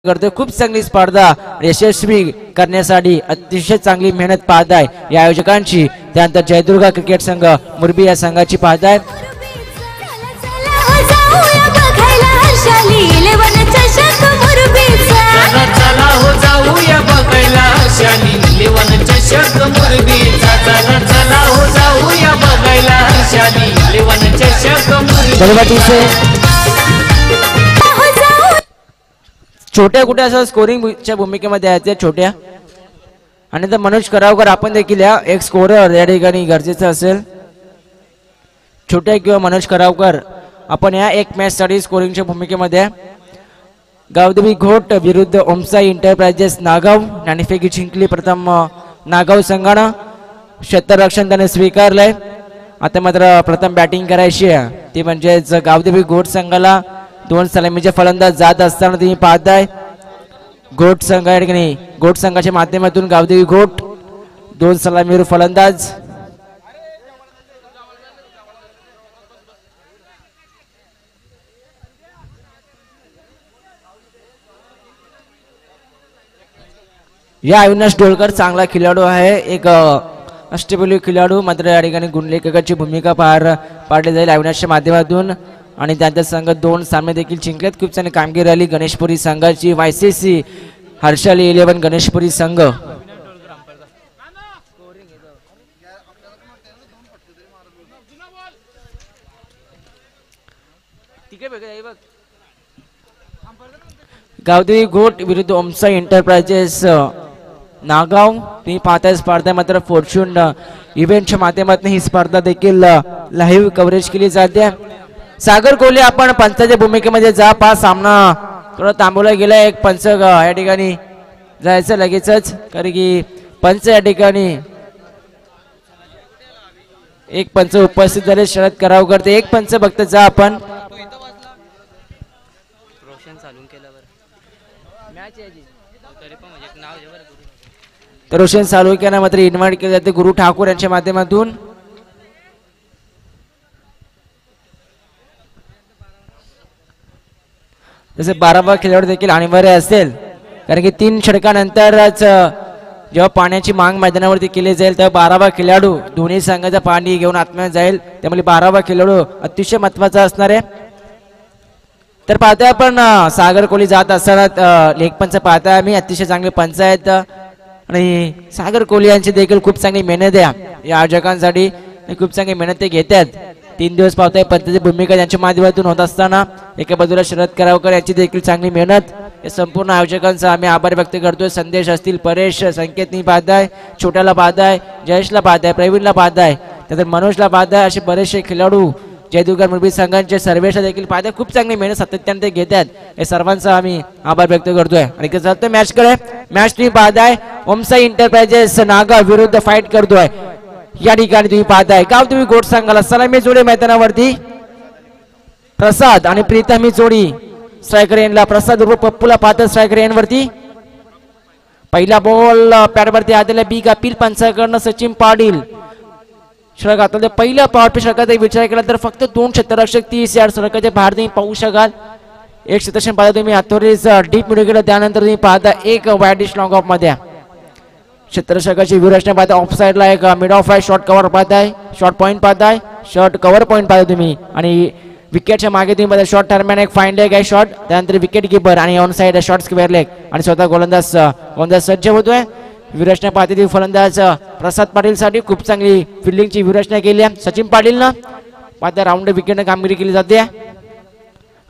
करतोय। खूप चांगली स्पर्धा यशस्वी करण्यासाठी अतिशय चांगली मेहनत पाहत आहे या आयोजकांची। त्यानंतर जयदुर्गा क्रिकेट संघ मुरबी या संघाची पाहत आहे। छोट्या कुठे असं स्कोरिंगच्या भूमिकेमध्ये आहेत छोट्या आणि तर मनोज करावकर आपण देखील या एक स्कोरर या ठिकाणी गरजेचं असेल। छोट्या किंवा मनोज करावकर आपण या एक मॅच साठी स्कोरिंगच्या भूमिकेमध्ये। गावदेवी घोट विरुद्ध ओमसाई एंटरप्राइजेस नागाव, नाणेफेकी जिंकली प्रथम नागाव संघानं। क्षेत्ररक्षण त्याने स्वीकारलंय। आता मात्र प्रथम बॅटिंग करायची आहे ती म्हणजेच गावदेवी घोट संघाला। दोन सलामीचे फलंदाज जात असताना तुम्ही पाहताय घोट संघ या ठिकाणी घोट संघाच्या माध्यमातून गावदेवी घोट दोन सलामीवर फलंदाज। या अविनाश डोळकर चांगला खेळाडू आहे, एक अष्टपैलू खेळाडू, मात्र या ठिकाणी गुणलेखकाची भूमिका पाडली जाईल अविनाशच्या माध्यमातून। आणि त्यांचा संघ दोन सामने देखील जिंकलेत। खूप चांगली कामगिरी आली गणेशपुरी संघाची। वायसीसी हर्षाली 11 गणेशपुरी संघ। गावदेवी घोट विरुद्ध ओमसाई एंटरप्राइजेस नागाव तुम्ही पाहताय स्पर्धा मात्र फॉर्च्यून इव्हेंटच्या माध्यमातून ही स्पर्धा देखील लाईव्ह कव्हरेज केली जाते। सागर कोहली आपण पंचाच्या भूमिकेमध्ये जा। पाच सामना थोडा थांबवला गेला। एक पंच या ठिकाणी जायचं लगेचच कारण की पंच या ठिकाणी एक पंच उपस्थित झाले शरद करावकर ते एक पंच बघत जा आपण। तर रोशन सालुक्यांना मात्र इन्व्हाइट केले जाते गुरु ठाकूर यांच्या माध्यमातून। जसे 12वा खेळाडू देखील अनिवार्य असेल कारण की 3 षटकानंतरच जेव्हा पाण्याची मांग मैदानावरती केली जाईल तेव्हा 12वा खेळाडू दोन्ही संघाचा पाणी घेऊन आत्म्यात जाईल, त्यामुळे 12वा खेळाडू अतिशय महत्वाचा असणार आहे। तर पाहताय आपण सागर कोहली जात असताना लेग पंच पाहताय आम्ही, अतिशय चांगले पंच आहेत आणि सागर कोहली यांची देखील खूप चांगली मेहनत आहे या आयोजकांसाठी, खूप चांगली मेहनत ते घेतात। 3 दिवस पाहताय पंचाची भूमिका त्यांच्या माध्यमातून होत असताना एका बाजूला शरद करावकर यांची देखील चांगली मेहनत। या संपूर्ण आयोजकांचा आम्ही आभार व्यक्त करतोय। संदेश असतील, परेश, संकेतनी पाहताय, छोट्याला पाहताय, जयेशला पाहताय, प्रवीणला पाहताय, त्यानंतर मनोजला पाहताय, असे बरेचसे खेळाडू जयदुर्गा मुरबी संघांचे सर्वेशा देखील पाहताय। खूप चांगली मेहनत सातत्याने ते घेतात, या सर्वांचा आम्ही आभार व्यक्त करतोय। आणि चालतोय मॅच कडे। मॅच तुम्ही पाहताय ओमसाई एंटरप्राइजेस नागाव विरुद्ध फाईट करतोय या ठिकाणी तुम्ही पाहताय गावदेवी घोट संघाला सलामी जोडी मैदानावरती। प्रसाद आणि प्रीतम ही जोडी स्ट्रायकर एंडला, प्रसाद उर्फ पप्पूला पाहतात स्ट्रायकर एंड वरती। पहिला बॉल पॅड वरती आलेला बिग अपील पंचाकडनं सचिन पाटील षटक आता पहिल्या पॉवर पे षटकाचा विचार केला तर फक्त 2 क्षेत्ररक्षक 30 यार्ड षटकाचे बाहेर तुम्ही पाहू शकाल। एक क्षेत्ररक्षण पाहता तुम्ही हातोरीच डीप मिडल केलं, त्यानंतर तुम्ही पाहता एक वाईड डिश लॉंग ऑफ मध्ये क्षेत्ररक्षकाची विरचना पाहता। ऑफ साइडला एक मिड ऑफ आहे, शॉर्ट कव्हर पाहताय, शॉर्ट पॉईंट पाहताय, शॉर्ट कव्हर पॉईंट पाहता तुम्ही। आणि विकेटच्या मागे तुम्ही पाहता शॉर्ट टर्मॅन एक फाईन लेग आहे शॉर्ट, त्यानंतर विकेट कीपर आणि on side short square leg आणि स्वतः गोलंदाज सज्ज होतोय। विरचना पाहते ती फलंदाज प्रसाद पाटील साठी खूप चांगली फिल्डिंगची विरचना केली आहे सचिन पाटीलनं। पाहता राऊंड विकेटने कामगिरी केली जाते।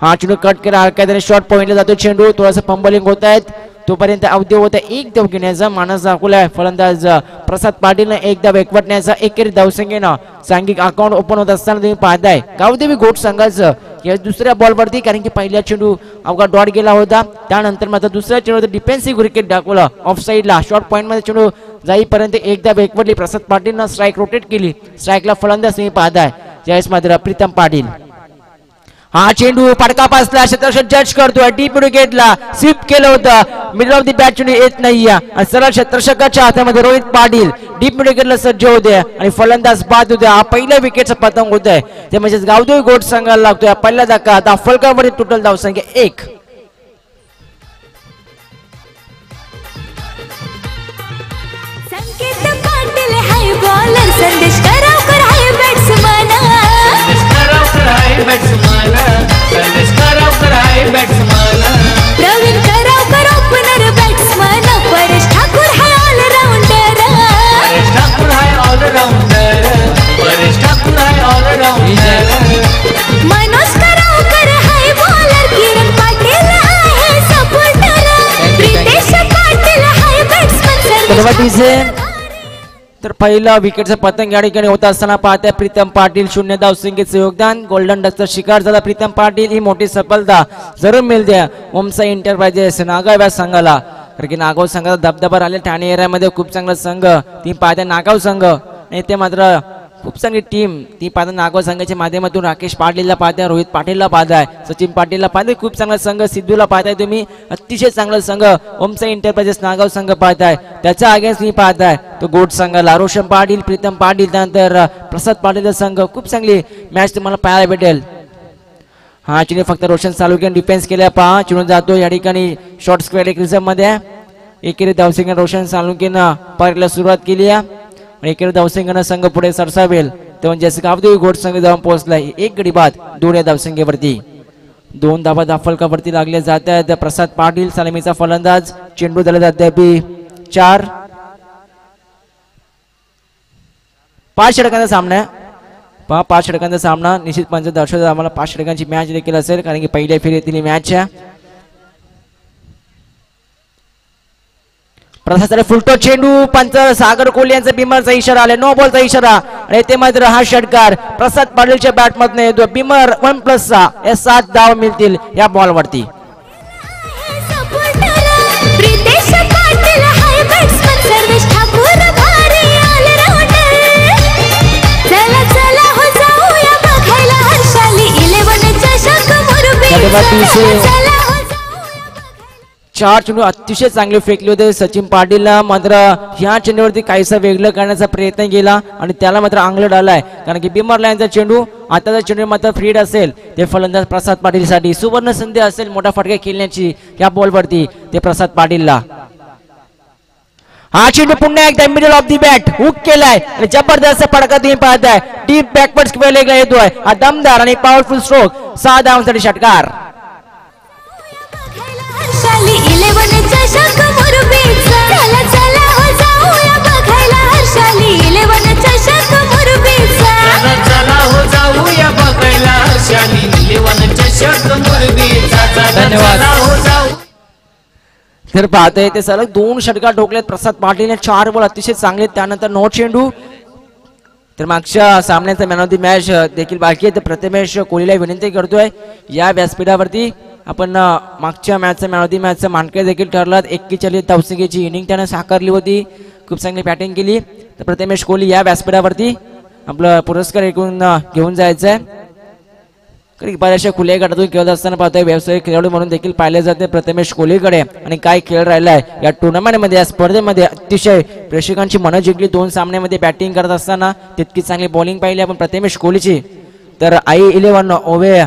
हा चेंडू कट केला हलक्याने शॉर्ट पॉईंटला जातो चेंडू, थोडासा पंबलिंग होत आहेत तोपर्यंत अवधेव होता एक धाव घेण्याचा मानस दाखवलाय फलंदाज प्रसाद पाटीलने। एक धाव एकवटण्याचा एकेरी धावसंख्येनं सांघिक अकाउंट ओपन होत असताना तुम्ही पाहताय गावदेवी घोट संघाचं या दुसऱ्या बॉलवरती कारण की पहिला चेंडू अवघा डॉट गेला होता, त्यानंतर मात्र दुसऱ्या चेंडूवर डिफेन्सिव्ह विकेट दाखवलं ऑफ साइडला शॉर्ट पॉईंट मध्ये चेंडू जाईपर्यंत एक धाव एकवटली। प्रसाद पाटीलनं स्ट्राईक रोटेट केली, स्ट्राईकला फलंदाज तुम्ही पाहताय ज्यावेळेस मात्र प्रीतम पाटील। हा चेंडू पडका पासला क्षेत्ररक्षक जज करतोय, डीप विकेटला स्वीप केलं होतं, मिडल ऑफ द बॅट चेंडू येत नाहीये आणि सरळ क्षेत्ररक्षकाच्या हातामध्ये रोहित पाटील डीप विकेटला सज्ज होते आणि फलंदाज बाद होते। हा पहिल्या विकेटचा पतंग होतोय ते म्हणजे गावदेवी घोट संघाला लागतोय पहिला धक्का। आता फलकावरील टोटल धावसंख्या 1। धन्यवाद. तर पहिला विकेटचा पतंग या ठिकाणी होत असताना पाहत्या प्रीतम पाटील 0 धावसंख्येचं योगदान. गोल्डन डकचा शिकार झाला प्रीतम पाटील. ही मोठी सफलता जरूर मिळते ओमसाई एंटरप्राइजेस नागाव या संघाला. कारण की नागाव संघाचा दबदबा राहिले ठाणे एरियामध्ये खूप चांगला संघ ती पाहत्या नागाव संघ आणि ते मात्र खूप चांगली टीम ती पाहता नागाव संघाच्या माध्यमातून राकेश पाटीलला पाहताय, रोहित पाटीलला पाहताय, सचिन पाटीलला पाहताय. खूप चांगला संघ सिद्धूला पाहताय तुम्ही. अतिशय चांगला संघ ओमसाई एंटरप्राइजेस नागाव संघ पाहताय. त्याच्या अगेन्स्ट तुम्ही पाहताय तो गोट संघाला रोशन पाटील, प्रीतम पाटील, त्यानंतर प्रसाद पाटीलचा संघ. खूप चांगली मॅच तुम्हाला पाहायला भेटेल. हा चिने फक्त रोशन सालुक्याने डिफेन्स केल्या पहा. चिडून जातो या ठिकाणी शॉर्ट स्क्वेअर एक रिझर्व मध्ये. एकेरी धावसंख्या रोशन सालुक्यानं पारीला सुरुवात केली आहे आणि एकेरी धावसंख्येनं संघ पुढे सरसावेल. तेव्हा जसे कावदेवी घोट संघ जाऊन पोहोचलाय 1 गडी बाद 2 या धावसंख्येवरती. 2 धावा धाफलकावरती लागले जात आहेत. प्रसाद पाटील सलामीचा फलंदाज. चेंडू झाला अद्याप 4. 5 षटकांचा सामना. 5 षटकांचा सामना निश्चितपणे दर्शक आम्हाला 5 षटकांची मॅच देखील असेल कारण की पहिल्या फेरीतील मॅच आहे. प्रसाद फुलटो चेंडू. पंच सागर कोहली यांचा बिमरचा इशारा आला. नो बॉलचा इशारा आणि ते मात्र हा षटकार प्रसाद पाटीलच्या बॅट मधून येतो. बिमर 1+6 या 7 धाव मिळतील या बॉल वरती. चार चेंडू अतिशय चांगले फेकले होते सचिन पाटीलला. मात्र ह्या चेंडूवरती काहीसा वेगळं करण्याचा प्रयत्न केला आणि त्याला मात्र अंगलट आलाय कारण की बिमरला यांचा चेंडू आताचा चेंडू मात्र फ्रीड असेल ते फलंदाज प्रसाद पाटीलसाठी सुवर्ण संधी असेल मोठा फटका खेळण्याची या बॉलवरती ते प्रसाद पाटीलला. हा चेंडू पुन्हा एकदा middle of the bat hook केलाय आणि जबरदस्त फटका तुम्ही पाहताय. डीप बॅकवर्ड स्क्वेअर लेगला येतोय. हा दमदार आणि पॉवरफुल स्ट्रोक 6 धावांसाठी षटकार. तर पाहताय ते सलग 2 षटकार ठोकलेत प्रसाद पाटीलने. 4 बॉल अतिशय चांगले. त्यानंतर 9 चेंडू. तर मागच्या सामन्याचा मॅन ऑफ द मॅच देखील बाकी आहे. तर प्रथमेश कोहलीला विनंती करतोय या व्यासपीठावरती आपण मागच्या मॅचचा मॅन ऑफ द मॅचचा मानकरी देखील ठरलात. 41 धावसंख्येची इनिंग त्याने साकारली होती. खूप चांगली बॅटिंग केली. तर प्रथमेश कोहली या व्यासपीठावरती आपला पुरस्कार घेऊन जायचा आहे. बऱ्याचशा खुल्या गटातून खेळत असताना पाहतोय व्यावसायिक खेळाडू म्हणून देखील पाहिले जाते प्रथमेश कोहलीकडे. आणि काय खेळ राहिलाय या टुर्नामेंटमध्ये या स्पर्धेमध्ये. अतिशय प्रेक्षकांची मनं जिंकली. 2 सामन्यामध्ये बॅटिंग करत असताना तितकी चांगली बॉलिंग पाहिली आपण प्रथमेश कोहलीची. तर I11 ओवे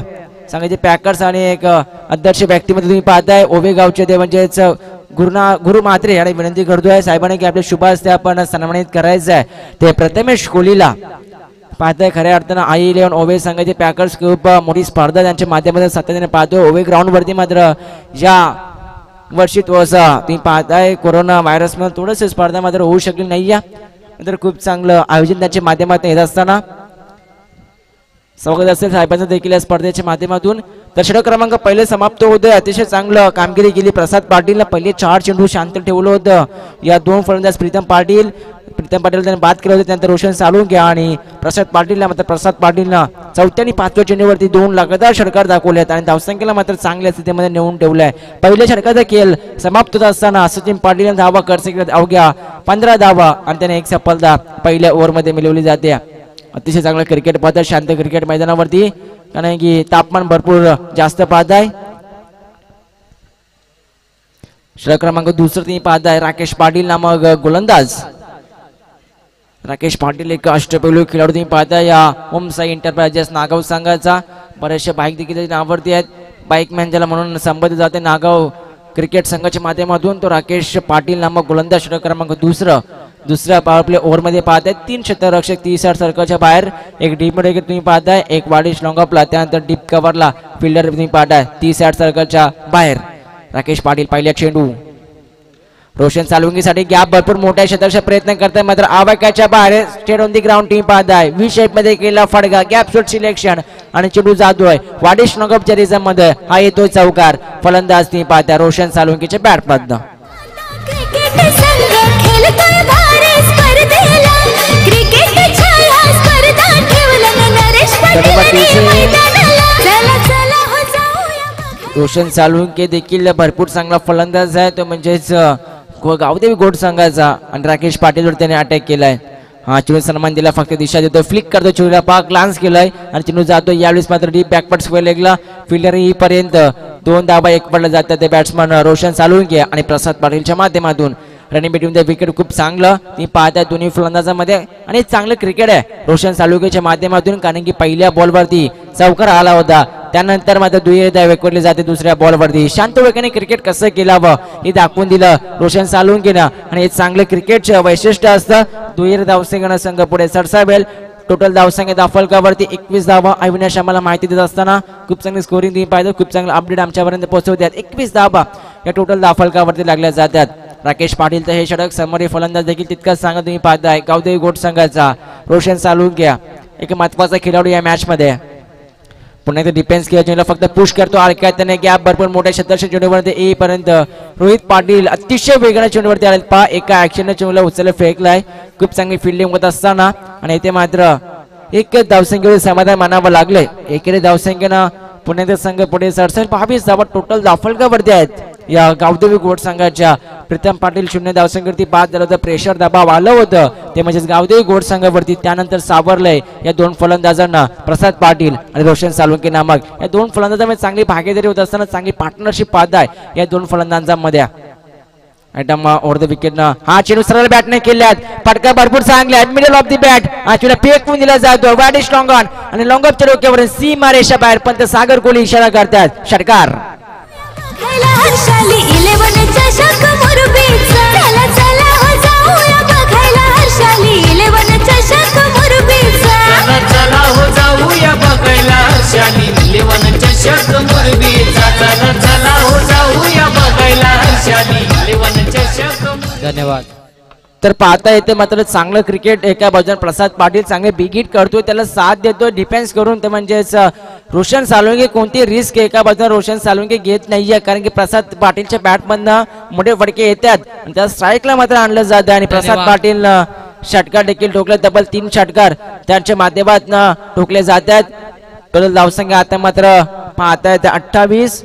सांगायचे पॅकर्स आणि एक अध्यक्ष व्यक्तीमध्ये तुम्ही पाहताय ओवे गावचे ते म्हणजेच गुरु म्हात्रे आणि विनंती करतोय साहेबांनी की आपल्या शुभ हस्ते आपण सन्मानित करायचं आहे ते प्रथमेश कोहलीला. पाहताय खऱ्या अर्थानं I11 ओवे संघाचे पॅकर्स खूप मोठी स्पर्धा त्यांच्या माध्यमातून सातत्याने पाहतोय. ओवे ग्राउंड वरती मात्र या वर्षी तुम्ही पाहताय कोरोना व्हायरसमुळे थोडंसं स्पर्धा मात्र होऊ शकली नाही. तर खूप चांगलं आयोजन त्यांच्या माध्यमातून येत असताना स्वागत असेल साहेबांचं देखील या स्पर्धेच्या माध्यमातून. तर षटक क्रमांक पहिले समाप्त होते. अतिशय चांगलं कामगिरी केली प्रसाद पाटीलला. पहिले 4 चेंडू शांत ठेवलं होतं या 2 फलंदाज प्रीतम पाटील त्याने बाद केलं होतं. त्यानंतर रोशन सालुंके आणि प्रसाद पाटीलला मात्र प्रसाद पाटीलनं 4थ्या आणि 5व्या चेंडूवरती 2 लगातार षटकार दाखवलेत आणि धावसंख्येला मात्र चांगल्या स्थितीमध्ये नेऊन ठेवलाय. पहिल्या षटकाचा खेळ समाप्त होत असताना सचिन पाटील धावा करसे अवघ्या 15 धावा आणि त्याने 1 सफलता पहिल्या ओव्हरमध्ये मिळवली जाते. अतिशय चांगलं क्रिकेट पाहताय शांत क्रिकेट मैदानावरती कारण की तापमान भरपूर जास्त पाहताय. षटक क्रमांक 2 तुम्ही पाहताय राकेश पाटील नामक गोलंदाज. राकेश पाटील एक अष्टपैलू खेळाडू तुम्ही पाहताय या ओमसाई एंटरप्राइजेस नागाव संघाचा. बऱ्याचशा बाईक देखील नावावरती आहेत. बाईकमॅन ज्याला म्हणून संबोधित जाते नागाव क्रिकेट संघाच्या माध्यमातून तो राकेश पाटील नामक गोलंदाज. षटक क्रमांक दुसऱ्या पॉवर प्ले ओव्हर मध्ये पाहताय 3 क्षेत्ररक्षक 30 सर्कलच्या बाहेर. एक डीप मध्ये तुम्ही पाहताय एक वाडिश लॉंग ऑफला त्यानंतर डीप कव्हरला फिल्डर तुम्ही पाहताय 30 सर्कलच्या बाहेर. राकेश पाटील पहिल्या चेंडू रोशन सालुंगीसाठी गॅप भरपूर मोठ्या क्षेत्राचा प्रयत्न करताय मात्र आवाक्याच्या बाहेर state on the ground team पाहताय. व्ही शेप मध्ये केला फडका गॅप शॉट सिलेक्शन आणि चेंडू जातोय वाडिश लॉंग ऑफच्या रिझम मध्ये. हा येतोय चौकार. फलंदाज तुम्ही पाहताय रोशन सालुंगीच्या बॅट मधनं. खेळतोय भारी स्पर्धेला क्रिकेट छाया स्पर्धा ठेवलं नरेश पाटील मैदानाला चला चला हो जाऊया रोशन साळुंके देखील भरपूर चांगला फलंदाज आहे तो म्हणजेच गावदेवी गोड संघाचा आणि राकेश पाटीलवर त्याने अटॅक केलाय हा चेंडू सन्मान दिला फक्त दिशा देतो फ्लिक करतो चेंडूला पाक ग्लान्स केलाय आणि चेंडू जातो यावेळेस मात्र डीप बॅकवर्ड स्क्वेअर लेगला फिल्डर पर्यंत 2 धावा 1 पडला जातात ते बॅट्समन रोशन साळुंके आणि प्रसाद पाटीलच्या माध्यमातून रनिंग बिटवीन द विकेट खूप चांगलं ती पाहतात दोन्ही फलंदाजांमध्ये आणि चांगलं क्रिकेट आहे रोशन साळुंकेच्या माध्यमातून कारण की पहिल्या बॉलवरती चौकार आला होता त्यानंतर मात्र दुहेरी वेकवरली जाते दुसऱ्या बॉलवरती शांत वेगाने क्रिकेट कसं केलावं हे दाखवून दिलं रोशन साळुंकेनं आणि हे चांगलं क्रिकेटचं वैशिष्ट्य असतं दुहेरी धावसंख्येनं संघ पुढे सरसावेल टोटल धावसंख्या दाफलकावरती 21 धावा अविनाश आम्हाला माहिती देत असताना खूप चांगली स्कोरिंग तुम्ही पाहिजे खूप चांगलं अपडेट आमच्यापर्यंत पोहोचवतात 21 धावा या टोटल दाफलकावरती लागल्या जातात राकेश पाटील तर हे षटक समोरील फलंदाज देखील तितकाच सांगा तुम्ही पाहताय गावदेवी गोट संघाचा रोशन साळुंके एक महत्वाचा खेळाडू या मॅच मध्ये पुन्हा एकदा डिफेन्स किंवा चेंडूला फक्त पुश करतो आळक्यात त्याने गॅप भरपूर मोठ्या क्षेत्राच्या चेंडूवरती येईपर्यंत रोहित पाटील अतिशय वेगाने चेंडूवरती आले पहा एका ऍक्शनने चेंडूला उचलला फेकलाय खूप चांगली फिल्डिंग होत असताना आणि इथे मात्र एक धावसंख्येवर समाधान मानावं लागलंय एकेरी धावसंख्येनं पुण्याचा संघ पुढे सरसेल 22 धावा टोटल दाफलकावरती आहेत या गावदेवी गोट संघाच्या प्रीतम पाटील 0 धावसंख्येवरती बाद झालं होतं प्रेशर दबाव आलं होतं ते म्हणजे गावदेवी गोट संघावरती त्यानंतर सावरलंय या 2 फलंदाजांना प्रसाद पाटील आणि रोशन साळुंके नामक या 2 फलंदाजांमध्ये चांगली भागीदारी होत असताना चांगली पार्टनरशिप पाहत आहे या 2 फलंदाजांमध्ये आयटम ओव्हर द विकेट ना हा चेंडू सरळ बॅटने केल्यात फटका भरपूर चांगला मिडल ऑफ द बॅट हा चेंडू फेकून दिला जातो बॅट इज लॉंग ऑन आणि लॉंग ऑफ च्या डोक्यावर सीमा रेषा बाहेर पंत सागर कोहली इशारा करतात षटकार हर्षाली 11 चषक मुरबीचा चला चला हो जाऊया बघायला हर्षाली 11 चषक मुरबीचा चला चला हो जाऊया बघायला हर्षाली 11 चषक मुरबीचा चला चला हो जाऊया बघायला हर्षाली 11 चषक धन्यवाद तर पाहता येते मात्र चांगलं क्रिकेट एका बाजूने प्रसाद पाटील चांगले बिग हिट करतोय त्याला साथ देतोय डिफेन्स करून ते म्हणजेच रोशन साळुंके कोणती रिस्क एका बाजूने रोशन साळुंके घेत नाहीये कारण की प्रसाद पाटीलच्या बॅटमधनं मोठे फटके येतात आणि त्या स्ट्राईकला मात्र आणलं जातं आणि प्रसाद पाटील षटकार देखील ठोकले तब्बल 3 षटकार त्यांच्या माध्यमातून ठोकले जातात टोटल धावसंख्या आता मात्र पाहता येते 28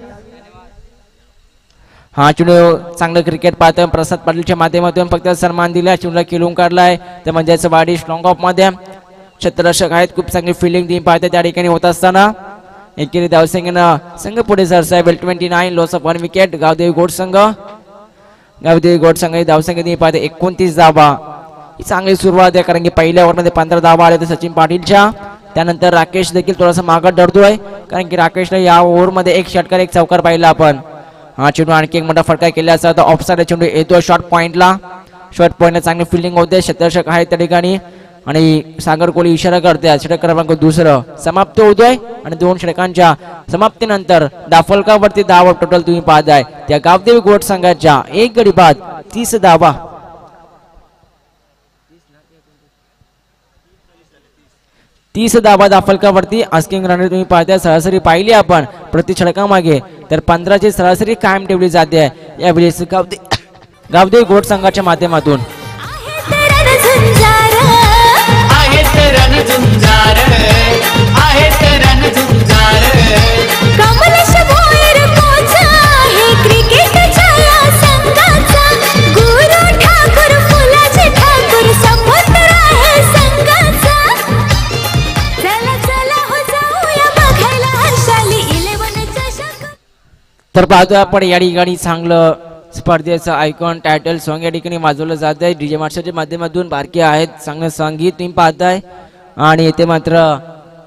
हा चेंडू चांगलं क्रिकेट पाहतोय प्रसाद पाटीलच्या माध्यमातून फक्त सन्मान दिला चेंडूला खेळून काढलाय तर म्हणजेच वाडी स्ट्रॉंग ऑफ मध्ये क्षेत्ररक्षक आहेत खूप चांगली फिल्डिंग टीम पाहते त्या ठिकाणी होत असताना एकेरी धावसंख्येनं संघ पुढे सरसावेल 29 लॉस ऑफ 1 विकेट गावदेवी गोट संघ धावसंख्या टीम पाहते 29 धावा ही चांगली सुरुवात आहे कारण की पहिल्या ओव्हरमध्ये 15 धावा आले तर सचिन पाटीलच्या त्यानंतर राकेश देखील थोडासा मागं डरतोय कारण की राकेशला या ओव्हरमध्ये 1 षटकार 1 चौकार पाहिला आपण हा चेंडू आणखी एक मोठा फटका केला असता तर ऑफसाइड चेंडू येतो शॉर्ट पॉइंटला चांगली फिल्डिंग होते क्षेत्ररक्षक आहे त्या ठिकाणी आणि सागर कोहली इशारा करते षटक क्रमांक 2 समाप्त होतोय आणि 2 षटकांच्या समाप्तीनंतर दाफलकावरती धावा टोटल तुम्ही पाहताय त्या गावदेवी गोट संघाच्या 1 गडी बाद 30 धावा 30 धावा दाफलकावरती आस्किंग रनर तुम्ही पाहताय सरासरी पाहिली आपण प्रति षटकामागे तर 15 ची सरासरी कायम ठेवली जाते यावेळेस गावदेवी गोट संघाच्या माध्यमातून तर पाहतोय आपण या ठिकाणी चांगलं स्पर्धेचं आयकॉन टायटल सॉन्ग या ठिकाणी वाजवलं जात आहे डीजे मास्टरच्या माध्यमातून बारके आहेत चांगलं संगीत तुम्ही पाहताय आणि इथे मात्र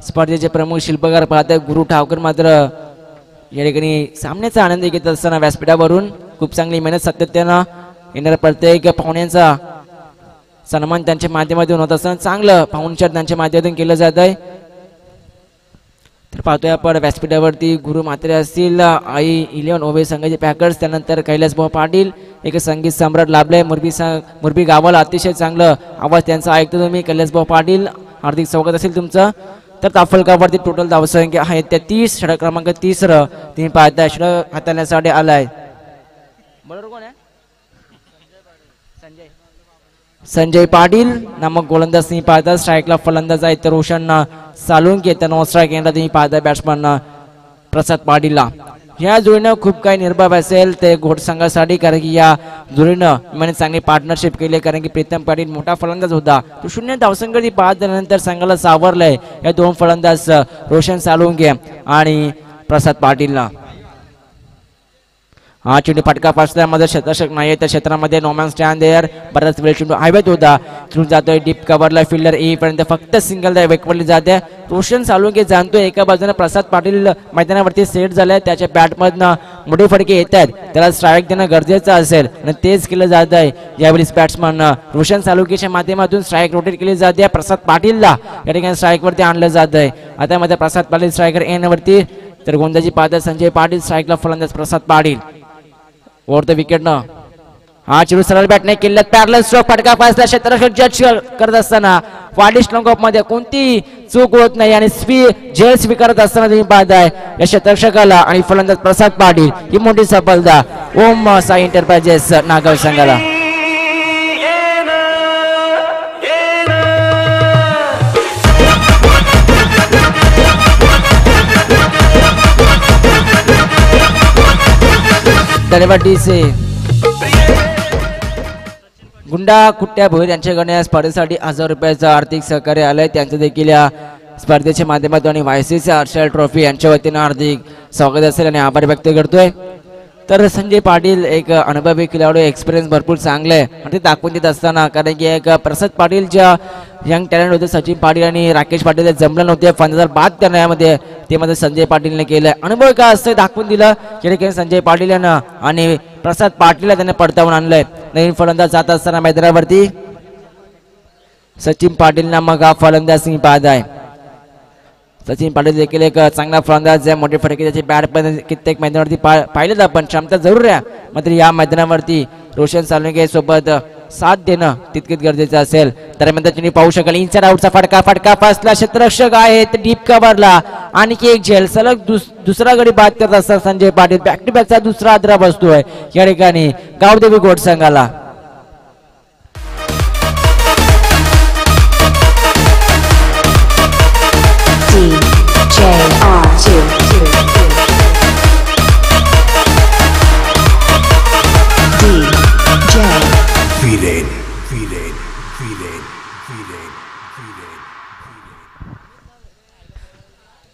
स्पर्धेचे प्रमुख शिल्पकार पाहताय गुरु ठावकर मात्र या ठिकाणी सामन्याचा आनंद घेत असताना व्यासपीठावरून खूप चांगली मेहनत सातत्यानं येणाऱ्या प्रत्येक पाहुण्यांचा सन्मान त्यांच्या माध्यमातून होत असताना चांगलं पाहुणचार त्यांच्या माध्यमातून केलं जात आहे तर पाहतोय आपण व्यासपीठावरती गुरु म्हात्रे असतील आई 11 ओवे संघाचे पॅकर्स त्यानंतर कैलास भाऊ पाटील एक संगीत सम्राट लाभले मुरबी गावाला अतिशय चांगलं आवाज त्यांचा ऐकतो तुम्ही कैलास भाऊ पाटील हार्दिक स्वागत असेल तुमचं तर ताफलकावरती टोटल धावसंख्या आहे त्या 30 षटक क्रमांक 30 तुम्ही पाहताय षटक हाताळण्यासाठी आलाय बरोबर कोण आहे संजय संजय पाटील नामक गोलंदाज तुम्ही पाहता, स्ट्राईकला फलंदाज आहे तर रोशन सालुंके, तर नॉन स्ट्राईक एंडला तुम्ही पाहता बॅट्समन प्रसाद पाटीलला. या जोडीनं खूप काही निर्भाव असेल ते घोडसंघासाठी, कारण की या जोडीनं म्हणजे चांगली पार्टनरशिप केली, कारण की प्रीतम पाटील मोठा फलंदाज होता, तो 0 धावसंख्येची बाद झाल्यानंतर संघाला सावरलंय या दोन फलंदाज रोशन सालुंके आणि प्रसाद पाटीलला. हा चेंडू फटका पासल्यामध्ये क्षेत्ररक्षक नाही त्या क्षेत्रामध्ये नॉमॅन स्टँड देअर, बराच वेळ चेंडू हवेत होता, चेंडू जातोय डीप कव्हरला, फिल्डर येईपर्यंत फक्त सिंगल वेकवरली जाते. रोशन सालुंके जाणतोय एका बाजूने प्रसाद पाटील मैदानावरती सेट झालाय, त्याच्या बॅटमधनं मोठे फटके येत आहेत, त्याला स्ट्राईक देणं गरजेचं असेल आणि तेच केलं जात आहे. यावेळी बॅट्समन रोशन सालुंकेच्या माध्यमातून स्ट्राईक रोटेट केली जाते, प्रसाद पाटीलला या ठिकाणी स्ट्राईकवरती आणलं जात आहे. आता मध्ये प्रसाद पाटील स्ट्रायकर एनवरती, तर गोंदाजी पाहतात संजय पाटील, स्ट्राईकला फलंदाज प्रसाद पाटील ओव्हर द विकेट न. हा चेंडू सरळ बॅटने केला, पॅरलल स्ट्रोक फटका पासला, क्षेत्ररक्षक जज करत असताना वाडी स्ट्रॉंग मध्ये कोणती चूक होत नाही आणि झेल स्वीकारत असताना तुम्ही पाहताय या क्षेत्ररक्षकाला आणि फलंदाज प्रसाद पाटील ही मोठी सफलता ओम साई एंटरप्राइजेस नागाव संघाला. धन्यवाद. गुंडा कुट्ट्या भोईर यांच्याकडे या स्पर्धेसाठी 1000 रुपयाचं आर्थिक सहकार्य आलंय, त्यांचं देखील या स्पर्धेच्या माध्यमातून आणि वायसीसी हर्षल ट्रॉफी यांच्या वतीनं हार्दिक स्वागत असेल आणि आभार व्यक्त करतोय. तर संजय पाटील एक अनुभवी खेळाडू, एक्सपिरियन्स भरपूर चांगले आहे आणि ते दाखवून देत असताना, कारण की एक प्रसाद पाटीलच्या यंग टॅलेंट होते, सचिन पाटील आणि राकेश पाटील जमलं नव्हते, 5000 बाद करण्यामध्ये ते मध्ये संजय पाटीलने केलं. अनुभव काय असतं दाखवून दिलं, की संजय पाटील यानं आणि प्रसाद पाटीलला त्याने पडतावून आणलंय. नवीन फलंदाज जात असताना मैदानावरती सचिन पाटील नामक हा फलंदाज तुम्ही पाहत आहे. सचिन पाटील देखील एक चांगला फलंदाज आहे, मोठे फटके त्याची बॅट पण कित्येक मैदानावरती पाहिलेत आपण, क्षमता जरूर आहे, मात्र या मैदानावरती रोशन सालुंके सोबत साथ देणं तितकेच गरजेचं असेल. त्यानंतर तुम्ही पाहू शकाल इनसाइड आउटचा फटका फासला, क्षेत्ररक्षक आहेत डीप कव्हरला, आणखी एक झेल, सलग दुसरा गडी बाद करत असतात संजय पाटील, बॅक टू बॅकचा दुसरा आदरा बसतोय या ठिकाणी गावदेवी घोड संघाला.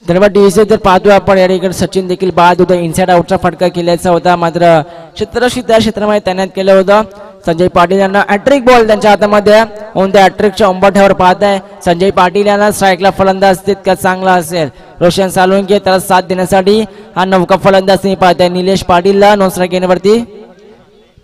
धन्यवाद डीजे. तर पाहतोय आपण या ठिकाणी सचिन देखील बाद होता, इनसाइड आउटचा फटका केल्याचा होता, मात्र क्षेत्ररक्षक त्या क्षेत्रामध्ये तैनात केलं होतं. संजय पाटील यांना हॅट्रिक बॉल त्यांच्या हातामध्ये, म्हणून त्या हॅट्रिकच्या उंबरठ्यावर पाहताय संजय पाटील यांना स्ट्राईकला फलंदाज तितका चांगला असेल. रोशन सालुंके त्याला साथ देण्यासाठी हा नौका फलंदाज तुम्ही पाहताय निलेश पाटीलला नॉन स्ट्राईक येण्यावरती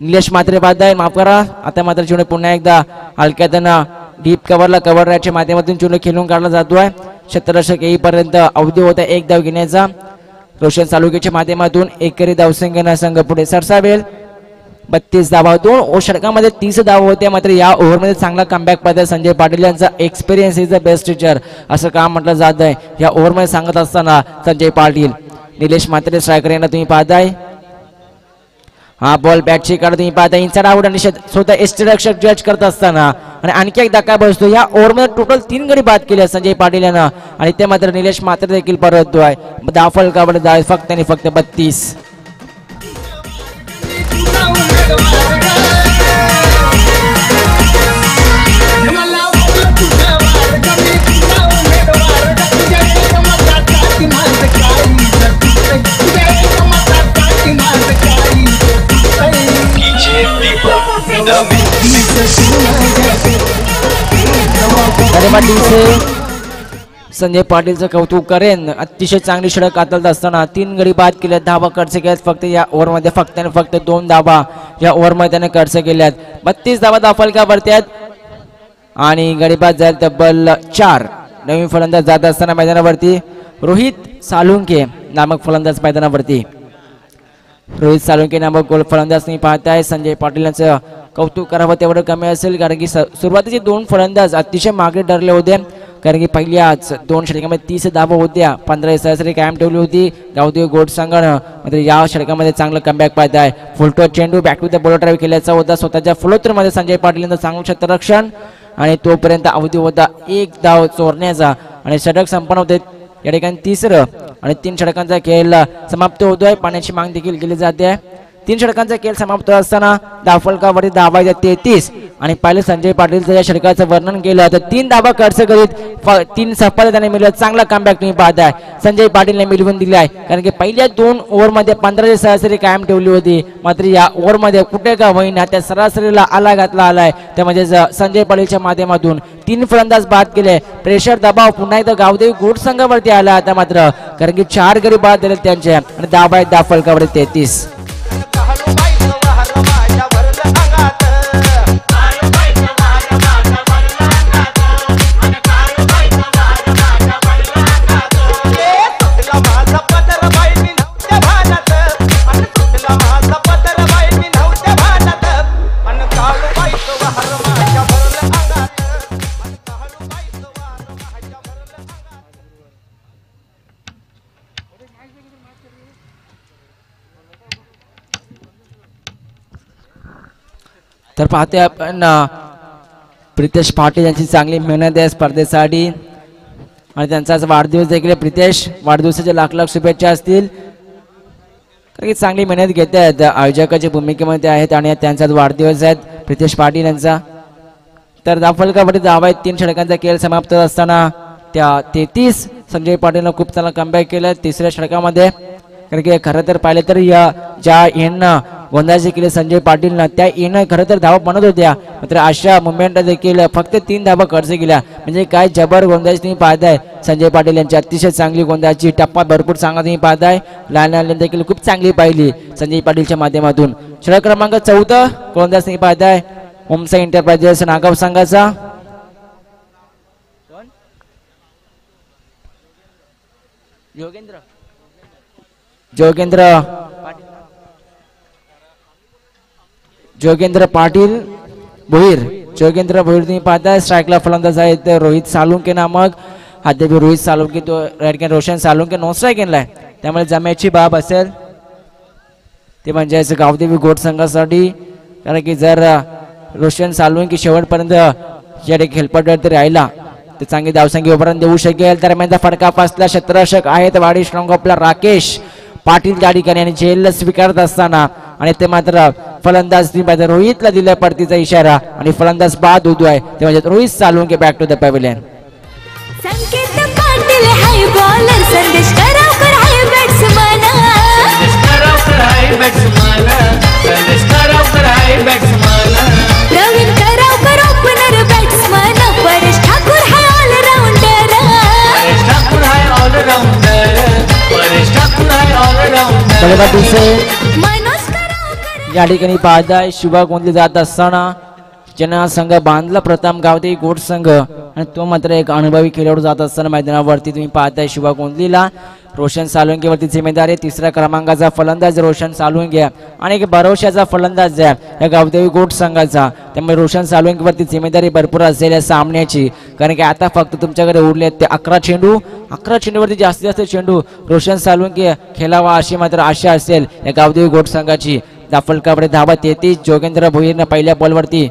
निलेश मात्रे पाहताय, माफ करा. आता मात्र चेंडू पुन्हा एकदा हलक्यातनं डीप कव्हरला कव्हर ड्राईव्हच्या माध्यमातून चेंडू खेळून काढला जातोय. क्षेत्ररक्षक येईपर्यंत अवधी होता 1 धाव घेण्याचा. रोशन सालुंकेच्या माध्यमातून एकरी धावसंख्येनं संघ पुढे सरसावेल. 32 धावा, 2 षटकामध्ये 30 धावा होत्या, मात्र या ओव्हरमध्ये चांगला कमबॅक पाहताय संजय पाटील यांचा. Experience is the best teacher असं काम म्हटलं जात आहे या ओव्हरमध्ये सांगत असताना संजय पाटील. निलेश मात्रे स्ट्रायकर यांना तुम्ही पाहताय, हा बॉल बॅटची काढ तुम्ही पाहता इनसाइड आउट आणि स्वतः यष्टीरक्षक जज करत असताना आणि आणखी एक धक्का बसतो. या ओव्हरमध्ये टोटल 3 गडी बाद केले संजय पाटील यांना आणि ते मात्र निलेश मात्र देखील परततोय. दाफल काबड फक्त आणि फक्त 32. संजय पाटीलचं कौतुक करेन, अतिशय चांगली षटक कातळत असताना 3 गडी बाद केल्यात, धावा खर्च केल्यात फक्त या ओव्हरमध्ये, फक्त आणि फक्त 2 धावा या ओव्हरमध्ये त्याने खर्च केल्यात. 32 धावा दाफलकावरती आहेत आणि गडी बाद झाले तब्बल 4. नवीन फलंदाज जात असताना मैदानावरती रोहित सालुंके नामक फलंदाज मैदानावरती. रोहित सालुंके नामक गोल फलंदाज तुम्ही पाहताय. संजय पाटील यांचं कौतुक करावं तेवढं कमी असेल, कारण की सुरुवातीचे 2 फलंदाज अतिशय मागे ठरले होते. कारण की पहिल्याच 2 षटकामध्ये 30 धावा होत्या, 15 सरासरी कायम ठेवली होती गावदेवी गोट संघानं. मात्र या षटकामध्ये चांगलं कमबॅक पाहत आहे. फुलटॉस चेंडू back to the ball drive केल्याचा होता स्वतःच्या फ्लोथरमध्ये संजय पाटील यांचं चांगलं क्षेत्ररक्षण आणि तोपर्यंत अवधी होता 1 धाव चोरण्याचा आणि षटक संपन्न होते. या ठिकाणी तिसरं आणि 3 षटकांचा खेळ समाप्त होतोय. पाण्याची मागणी देखील केली जाते. 3 षटकांचा खेळ समाप्त असताना धावफलकावरती धावा 33 आणि पहिले संजय पाटीलचं या षटकाचं वर्णन केलं तर 3 धावा खर्च करीत 3 सफलता त्याने मिळवलं. चांगला कमबॅक तुम्ही पाहत आहे संजय पाटीलने मिळवून दिली आहे. कारण की पहिल्या 2 ओव्हरमध्ये 15 सरासरी कायम ठेवली होती. मात्र या ओव्हरमध्ये कुठे का होईना त्या सरासरीला आला घातला आलाय. त्यामध्ये संजय पाटीलच्या माध्यमातून 3 फलंदाज बाद केले. प्रेशर दबाव पुन्हा एकदा गावदेवी गोट संघावरती आला आता मात्र कारण की 4 गडी बाद दिले त्यांचे आणि धावा आहेत धावफलकावरती 33. तर पाहतोय आपण प्रितेश पाटील यांची चांगली मेहनत आहे स्पर्धेसाठी आणि त्यांचा आज वाढदिवस देखील. प्रितेश वाढदिवसाच्या लाख लाख शुभेच्छा असतील. कारण की चांगली मेहनत घेत आहेत आयोजकाच्या भूमिकेमध्ये आहेत आणि त्यांचा वाढदिवस आहे प्रितेश पाटील यांचा. तर धावफलकावरती धावा आहेत. 3 षटकांचा खेळ समाप्त असताना त्या 33 संजय पाटीलनं खूप चांगला कमबॅक केलं तिसऱ्या षटकामध्ये. कारण की खरं तर पाहिलं तर या ज्या एंडनं गोंधळाचे केले संजय पाटीलनं त्या एंडनं खरं तर धावा बनत होत्या. मात्र अशा मुवमेंट देखील फक्त 3 धावा खर्च केल्या. म्हणजे काय जबर गोंधळाची तुम्ही पाहताय संजय पाटील यांची अतिशय चांगली गोंधळाची टप्पा भरपूर चांगला तुम्ही पाहताय. लहान देखील खूप चांगली पाहिली संजय पाटीलच्या माध्यमातून. षटक क्रमांक 14 गोंधळ तुम्ही पाहताय ओमसा एंटरप्राइजेस नागाव संघाचा. जोगेंद्र पाटील भोईर. जोगेंद्र भोईर तुम्ही पाहताय. स्ट्राईकला फलंदाज आहेत रोहित सालुंके नामक. अद्याप रोहित सालुंके तो right Roshan Salunke no strike गेलाय. त्यामुळे जमेची बाब असेल ते म्हणजे गावदेवी गोट संघासाठी. कारण की जर रोशन सालुंके शेवटपर्यंत या खेळपट्टीवरती राहिला तर चांगली धावसंख्या उभारून देऊ शकेल. दरम्यानचा फटका पासला क्षेत्ररक्षक आहेत वाडी स्ट्रॉंग आपला राकेश पाटील त्या ठिकाणी आणि झेल स्वीकारत असताना आणि ते मात्र फलंदाज रोहितला दिला पडतीचा इशारा आणि फलंदाज बाद होतोय ते म्हणजे Rohit Salunke back to the pavilion. Sanket Patil हाय बॉलर संदेश करावकर हाय batsman. Pravin Karavkar opener batsman. Paresh Thakur हाय ऑलराऊंडर. मनोज करावकर या ठिकाणी पाहताय शुभा गोंधली जात असताना ज्यांना संघ बांधला प्रथम गावदेवी गोट संघ आणि तो मात्र एक अनुभवी खेळाडू जात असताना मैदानावरती तुम्ही पाहताय शुभा गोंधलीला. रोशन सालुंकेवरती जिम्मेदारी. 3ऱ्या क्रमांकाचा फलंदाज रोशन सालुंके आणि एक भरोशाचा फलंदाज आहे या गावदेवी गोट संघाचा. त्यामुळे रोशन सालुंकेवरती जिम्मेदारी भरपूर असेल या सामन्याची. कारण की आता फक्त तुमच्याकडे उरले ते 11 चेंडू. 11 चेंडूवरती जास्तीत जास्त चेंडू रोशन सालुंके खेळावा अशी मात्र आशा असेल या गावदेवी गोट संघाची. धावफलकाकडे धावा 33. जोगेंद्र भोईरनं पहिल्या बॉलवरती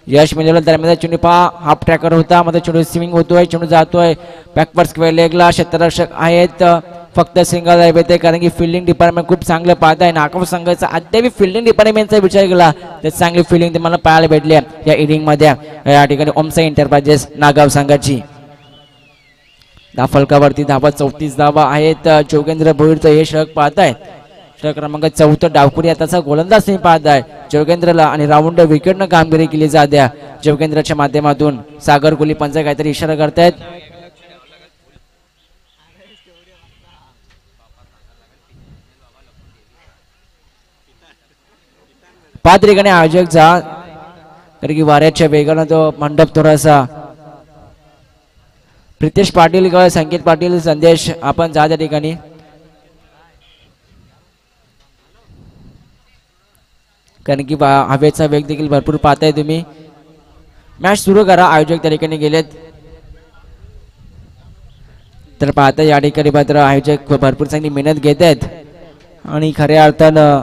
यश मिळवलं. दरम्यान चेंडू पहा हाफ ट्रॅकर होता. मध्ये चेंडू स्विंग होतोय. चेंडू जातोय बॅकवर्ड स्क्वेअर लेगला. क्षेत्ररक्षक आहेत फक्त सिंगल आहे कारण की फिल्डिंग डिपार्टमेंट खूप चांगलं पाहत आहे. नागाव संघाचा अद्याप फिल्डिंग डिपार्टमेंटचा विचार केला तर चांगली फिल्डिंग तुम्हाला पाहायला भेटली या इनिंग मध्ये या ठिकाणी ओमसा एंटरप्राइजेस नागाव संघाची. धावफलकावरती धावा 34 धावा आहेत. जोगेंद्र भोईरचं हे षटक पाहताय. षटक क्रमांक 14 डावकुरी आताचा गोलंदाज तुम्ही पाहताय जोगेंद्रला आणि राऊंड विकेटनं कामगिरी केली जाते जोगेंद्रच्या माध्यमातून. सागर कोली पंच काहीतरी इशारा करतायत. पाच ठिकाणी आयोजक जा कारण की वाऱ्याच्या वेगानं तो मंडप थोडासा. प्रितेश पाटील संकेत पाटील संदेश आपण जा त्या ठिकाणी. कारण की हवेचा वेग देखील भरपूर पाहताय तुम्ही. मॅच सुरू करा. आयोजक त्या ठिकाणी गेलेत. तर पाहता या ठिकाणी मात्र आयोजक भरपूर चांगली मेहनत घेत आहेत आणि खऱ्या अर्थानं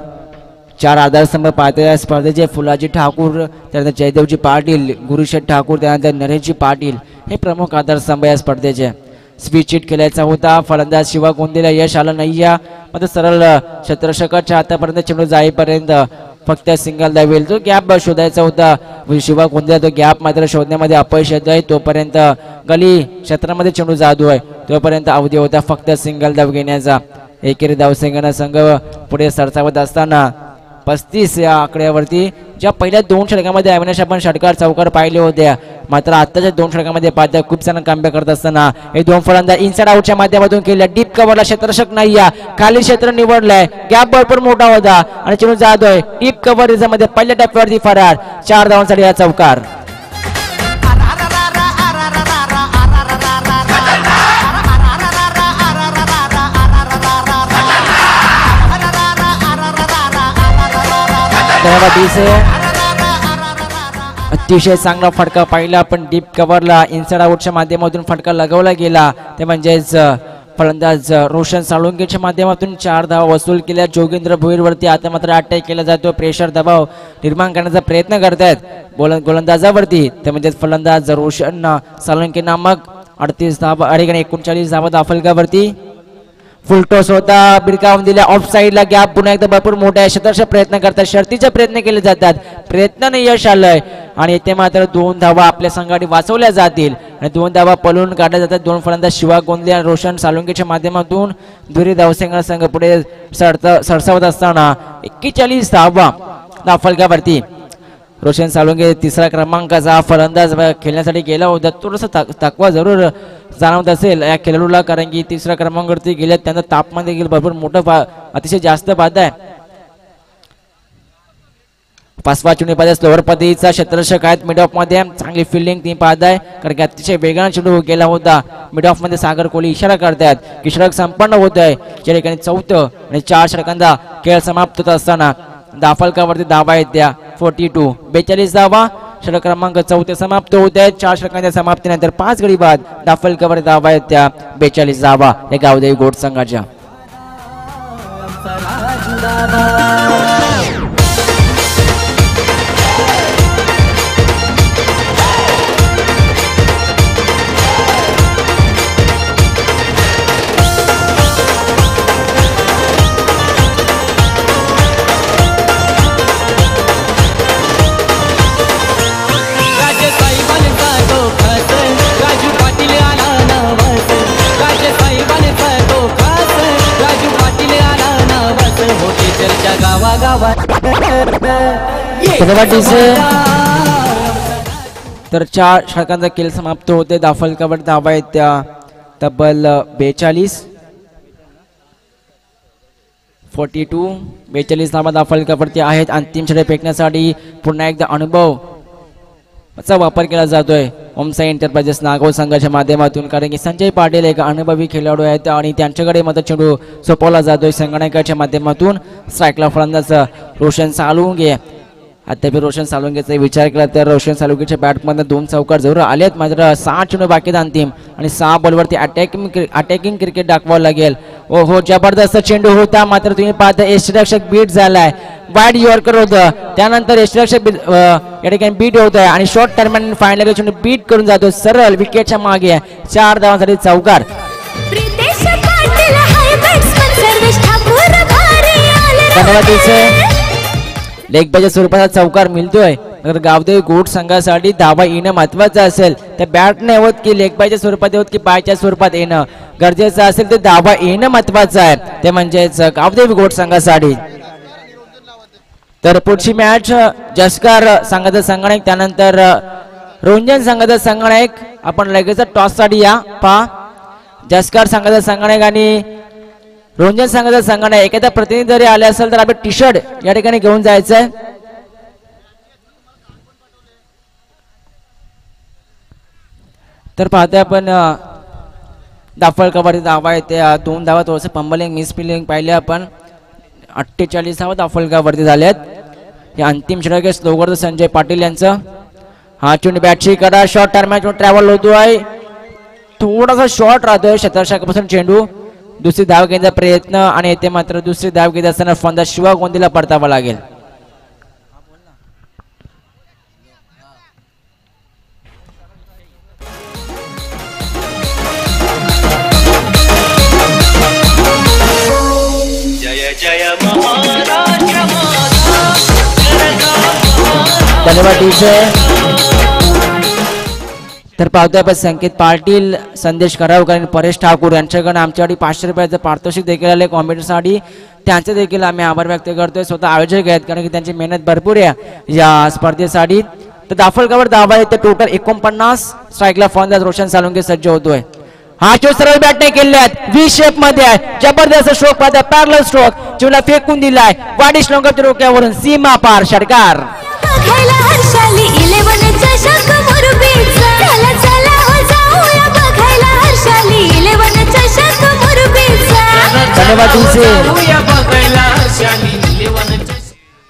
4 आधारस्तंभ पाहता या स्पर्धेचे फुलाजी ठाकूर, त्यानंतर जयदेवजी पाटील, गुरुशेठ ठाकूर, त्यानंतर नरेशजी पाटील हे प्रमुख आधारस्तंभ या स्पर्धेचे. स्विच हिट केल्याचा होता, फलंदाज शिवा गोंदेला यश आलं नाही. या मात्र सरळ क्षेत्ररक्षकाच्या हातापर्यंत चेंडू जाईपर्यंत फक्त सिंगल धावेल. जो गॅप शोधायचा होता शिवा गोंदेला, तो गॅप मात्र शोधण्यामध्ये अपयश येत आहे. तोपर्यंत गली क्षेत्रामध्ये चेंडू जादू आहे, तोपर्यंत अवधी होता फक्त सिंगल धाव घेण्याचा. एकेरी धावसंख्येनं संघ पुढे सरसावत असताना 35 या आकड्यावरती. ज्या पहिल्या 2 षटकामध्ये अविनाश आपण षटकार चौकार पाहिले होते, मात्र आत्ताच्या 2 षटकामध्ये पाहता खूप छान कमबॅक करत असताना हे 2 फलंदाज इनसाइड आउटच्या माध्यमातून केल्या. डीप कव्हरला क्षेत्ररक्षक नाही, या खाली क्षेत्र निवडलंय, गॅप भरपूर मोठा होता आणि चेंडू जातोय डीप कव्हर मध्ये पहिल्या टप्प्यावरती फरार. 4 धावांसाठी हा चौकार. अतिशय चांगला फटका पाहिला, पण डीप कव्हरला इनसाइड आउटच्या माध्यमातून फटका लगवला गेला. ते म्हणजेच फलंदाज रोशन साळुंकेच्या माध्यमातून 4 धावा वसूल केल्या. जोगेंद्र भोईरवरती आता मात्र अटॅक केला जातो, प्रेशर दबाव निर्माण करण्याचा प्रयत्न करतायत गोलंदाजावरती. ते म्हणजेच फलंदाज रोशन साळुंके नामक 38 धावा 39 धावा दाफलकावरती. फुलटॉस होता, बिरकावून दिल्या ऑफ साईडला. गॅप पुन्हा एकदा भरपूर मोठा आहे, शतर्ष प्रयत्न करतात, शर्तीचे प्रयत्न केले जातात, प्रयत्नाने यश आलंय आणि इथे मात्र 2 धावा आपल्या संघाने वाचवल्या जातील आणि 2 धावा पळून काढल्या जातात. 2 फलंदाज शिवा गोंदले आणि रोशन साळुंकेच्या माध्यमातून दुरी धावसंख्या संघ पुढे सरसावत असताना 41 धावा दाफलकावरती. रोशन साळुंके 3रा क्रमांकाचा फलंदाज खेळण्यासाठी गेला होता. थोडासा थकवा जरूर जाणवत असेल या खेळाडूला, कारण की 3ऱ्या क्रमांकावरती गेल्यात, त्यांना तापमान देखील भरपूर मोठं अतिशय जास्त पाहत आहे. 5वा चेंडू पाहताय स्लोअर पद्धतीचा क्षेत्ररक्षक आहेत मिड ऑफ मध्ये. चांगली फिल्डिंग ती पाहत आहे, कारण की अतिशय वेगाने चेंडू गेला होता. मिड ऑफ मध्ये सागर कोहली इशारा करतात की षटक संपन्न होत आहे. ज्या ठिकाणी 4थं आणि 4 षटकांचा खेळ समाप्त होत असताना दाफलकावरती धावा आहेत त्या 42 धावा. षटक क्रमांक 4 समाप्त होत आहेत. 4 षटकांच्या समाप्तीनंतर 5 गडी बाद दाफलकावर धावा आहेत त्या 42 धावा या गावदेवी गोट संघाच्या. तर 4 षटकांचा खेळ समाप्त होते. दाफलकावर धावा आहेत त्या तब्बल 42 धावा दाफलकावरती आहेत. अंतिम षटक फेकण्यासाठी पुन्हा एकदा अनुभव चा वापर केला जातोय ओमसाई एंटरप्राइजेस नागोल संघाच्या माध्यमातून, कारण की संजय पाटील एक अनुभवी खेळाडू आहेत आणि त्यांच्याकडे मत चेंडू सोपवला जातोय संगणकाच्या माध्यमातून. स्ट्राईकला फलंदाज रोशन साळुंके. अद्याप रोशन साळुंकेचा विचार केला तर रोशन साळुंकेच्या बॅटमध्ये 2 चौकार जरूर आलेत, मात्र 6 चेंडू बाकी आहेत अंतिम आणि 6 बॉलवरती अटॅकिंग क्रिकेट दाखवावं लागेल. हो जबरदस्त चेंडू होता, मात्र तुम्ही पाहता यष्टिरक्षक बीट झालाय. वाईड यॉर्कर होतं, त्यानंतर यष्टिरक्षक या ठिकाणी बीट होत आहे आणि शॉर्ट टर्म फायनल चेंडू बीट करून जातो सरळ विकेटच्या मागे. 4 धावांसाठी चौकार. लेग बायच्या स्वरूपाचा चौकार मिळतोय, तर गावदेवी गोट संघासाठी धावा येणं महत्वाचं असेल. त्या बॅट नाही होत की लेग बायच्या स्वरूपात होत की पायच्या स्वरूपात येणं गरजेचं असेल, ते धावा येणं महत्वाचं आहे, ते म्हणजेच गावदेवी गोट संघासाठी. तर पुढची मॅच जसकर संघाचा संगणक, त्यानंतर रोंजन संघाचा संगणक. आपण लगेच टॉस साठी या पहा. जसकर संघाचा संगणक आणि रोंजन संघाचा संघटन एखादा प्रतिनिधी जरी आले असेल तर आपण टी शर्ट या ठिकाणी घेऊन जायचंय. तर पाहतोय आपण दाफलकावरती धावा येते 2 धावा, थोडंसं पंबलिंग मिस फिलिंग पाहिले आपण. 48 धावा दाफलकावरती झाल्यात. हे अंतिम षटक स्लोगर संजय पाटील यांचं. हा चेंडू बॅटची करा, शॉर्ट टर्म ट्रॅव्हल होतोय थोडासा शॉर्ट राहतोय क्षेत्ररक्षकापासून चेंडू. दुसरी धाव घेण्याचा प्रयत्न आणि येथे मात्र दुसरी धाव घेत असताना फलंदाज शिवा गोंदीला परतावा लागेल. धन्यवाद तर पाहतोय आपण संकेत पाटील, संदेश करावकर आणि परेश ठाकूर यांच्याकडून आमच्यासाठी 500 रुपयाचं पारितोषिक देखील आले कॉम्पिटिशनसाठी. त्यांचे देखील आम्ही आभार व्यक्त करतोय. स्वतः आयोजक आहेत कारण की त्यांची मेहनत भरपूर आहे या स्पर्धेसाठी. तर दाफलकावर धावा आहे ते टोटल 49. स्ट्राईकला फलंदाज रोशन सालुंके सज्ज होतोय. हा चो सरळ बॅटने केले आहेत, व्ही शेप मध्ये आहे, जबरदस्त स्ट्रोक पाहता, पॅरलल स्ट्रोक चिवला फेकून दिलाय वाडिश लोंगाच्या डोक्यावरून सीमा पार षटकार. बघायला हर्षाली 11 चषक मुरबीचा. चला चला हो जाऊया बघायला हर्षाली 11 चषक मुरबीचा. धन्यवाद जाऊया बघायला हर्षाली 11 चषक.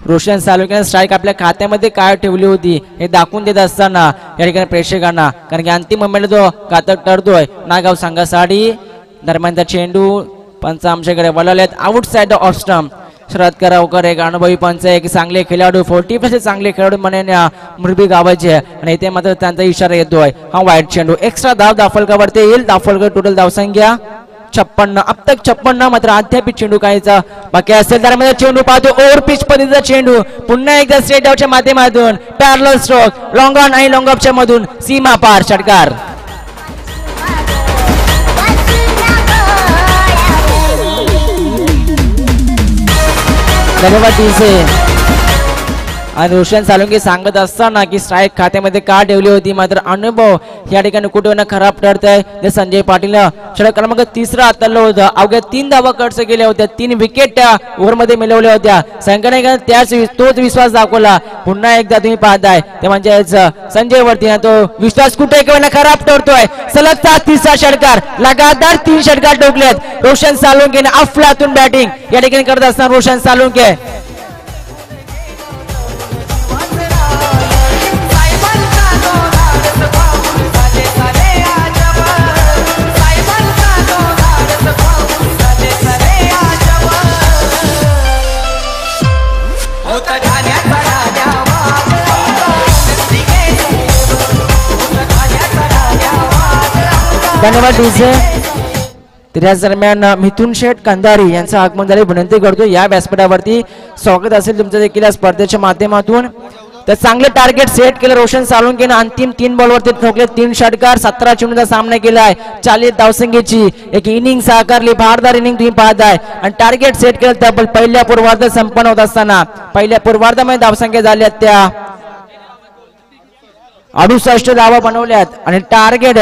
रोशन सालुंकेने स्ट्राईक आपल्या खात्यामध्ये काय ठेवली होती हे दाखवून देत असताना या ठिकाणी प्रेक्षकांना, कारण की अंतिम मोमेंट जो घातक ठरतोय नागाव संघासाठी. दरम्यानचा चेंडू पंच आमच्याकडे वळवलेत outside off stump. Sharad Karavkar एक अनुभवी पंच, एक चांगले खेळाडू, 40% चांगले खेळाडू म्हणून मुरबी गावाचे आणि इथे मात्र त्यांचा इशारा येतोय. हा वाईट चेंडू एक्स्ट्रा धाव दाफलकावरती येईल. दाफलकर टोटल धावसंख्या 56. अब तक 56 मात्र अद्याप चेंडू कायचा बाकी असेल. दरम्यान चेंडू पाहतो ओव्हर पिच पद्धतीचा चेंडू पुन्हा एकदा स्ट्रेट डाऊनच्या माध्यमातून पॅरलल स्ट्रोक लॉंग ऑन आणि लॉंग ऑफच्या मधून सीमा पार षटकार. धन्यवाद आणि रोशन सालुंके सांगत असताना की स्ट्राईक खात्यामध्ये का ठेवली होती मात्र अनुभव या ठिकाणी कुठे खराब ठरत आहे. संजय पाटील षटक क्रमांक 3 आतलं होतं. अवघ्या 3 धावा कट्स गेल्या होत्या, 3 विकेट त्या ओव्हरमध्ये मिळवल्या होत्या. संघटनेने तोच विश्वास दाखवला. पुन्हा एकदा तुम्ही पाहताय ते म्हणजे संजय वरती तो विश्वास कुठे खराब ठरतोय. सलग 3रा षटकार, लगातार 3 षटकार ठोकलेत रोशन सालुंकेने. अफलातून बॅटिंग या ठिकाणी करत असताना रोशन सालुंके. धन्यवाद डीजे. त्याच दरम्यान मिथुन शेठ कंधारी यांचं आगमन झाले विनंती करतो या व्यासपीठावरती. स्वागत असेल तुमचं देखील या स्पर्धेच्या माध्यमातून. तर चांगले टार्गेट सेट केलं रोशन सालुंकेने. अंतिम 3 बॉलवरती ठोकले 3 षटकार, 17 चेंडूचा सामना केलाय. 40 धावसंख्येची एक इनिंग साकारली, भारदार इनिंग तुम्ही पाहताय आणि टार्गेट सेट केलं. तब्बल पहिल्या पूर्वार्ध संपन्न होत असताना पहिल्या पूर्वार्धामध्ये धावसंख्या झाल्या त्या 68 धावा बनवल्यात आणि टार्गेट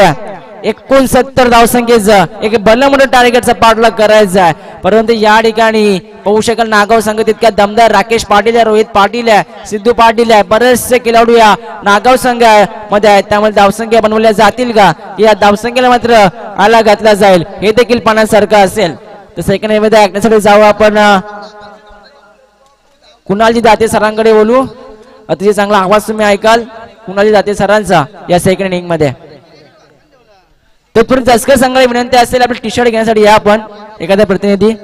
69 धावसंख्येचं एक भलं मोठं टार्गेटचा पाठलाग करायचा आहे. परंतु या ठिकाणी पाहू शकाल नागाव संघ तितक्या दमदार. राकेश पाटील आहे, रोहित पाटील आहे, सिद्धू पाटील आहे, बरेचसे खेळाडू या नागाव संघामध्ये आहेत. त्यामुळे धावसंख्या बनवल्या जातील का या धावसंख्येला मात्र आला घातला जाईल हे देखील पाहण्यासारखं असेल. तर सेकंड इनिंगमध्ये ऐकण्यासाठी जाऊ आपण कुणालजी दाते सरांकडे बोलू. अतिशय चांगला आवाज तुम्ही ऐकाल कुणालजी दाते सरांचा या सेकंड इनिंग मध्ये. तत्पूर्वी जसकर संघाला विनंती असेल आपले टी शर्ट घेण्यासाठी या आपण एखादा प्रतिनिधी.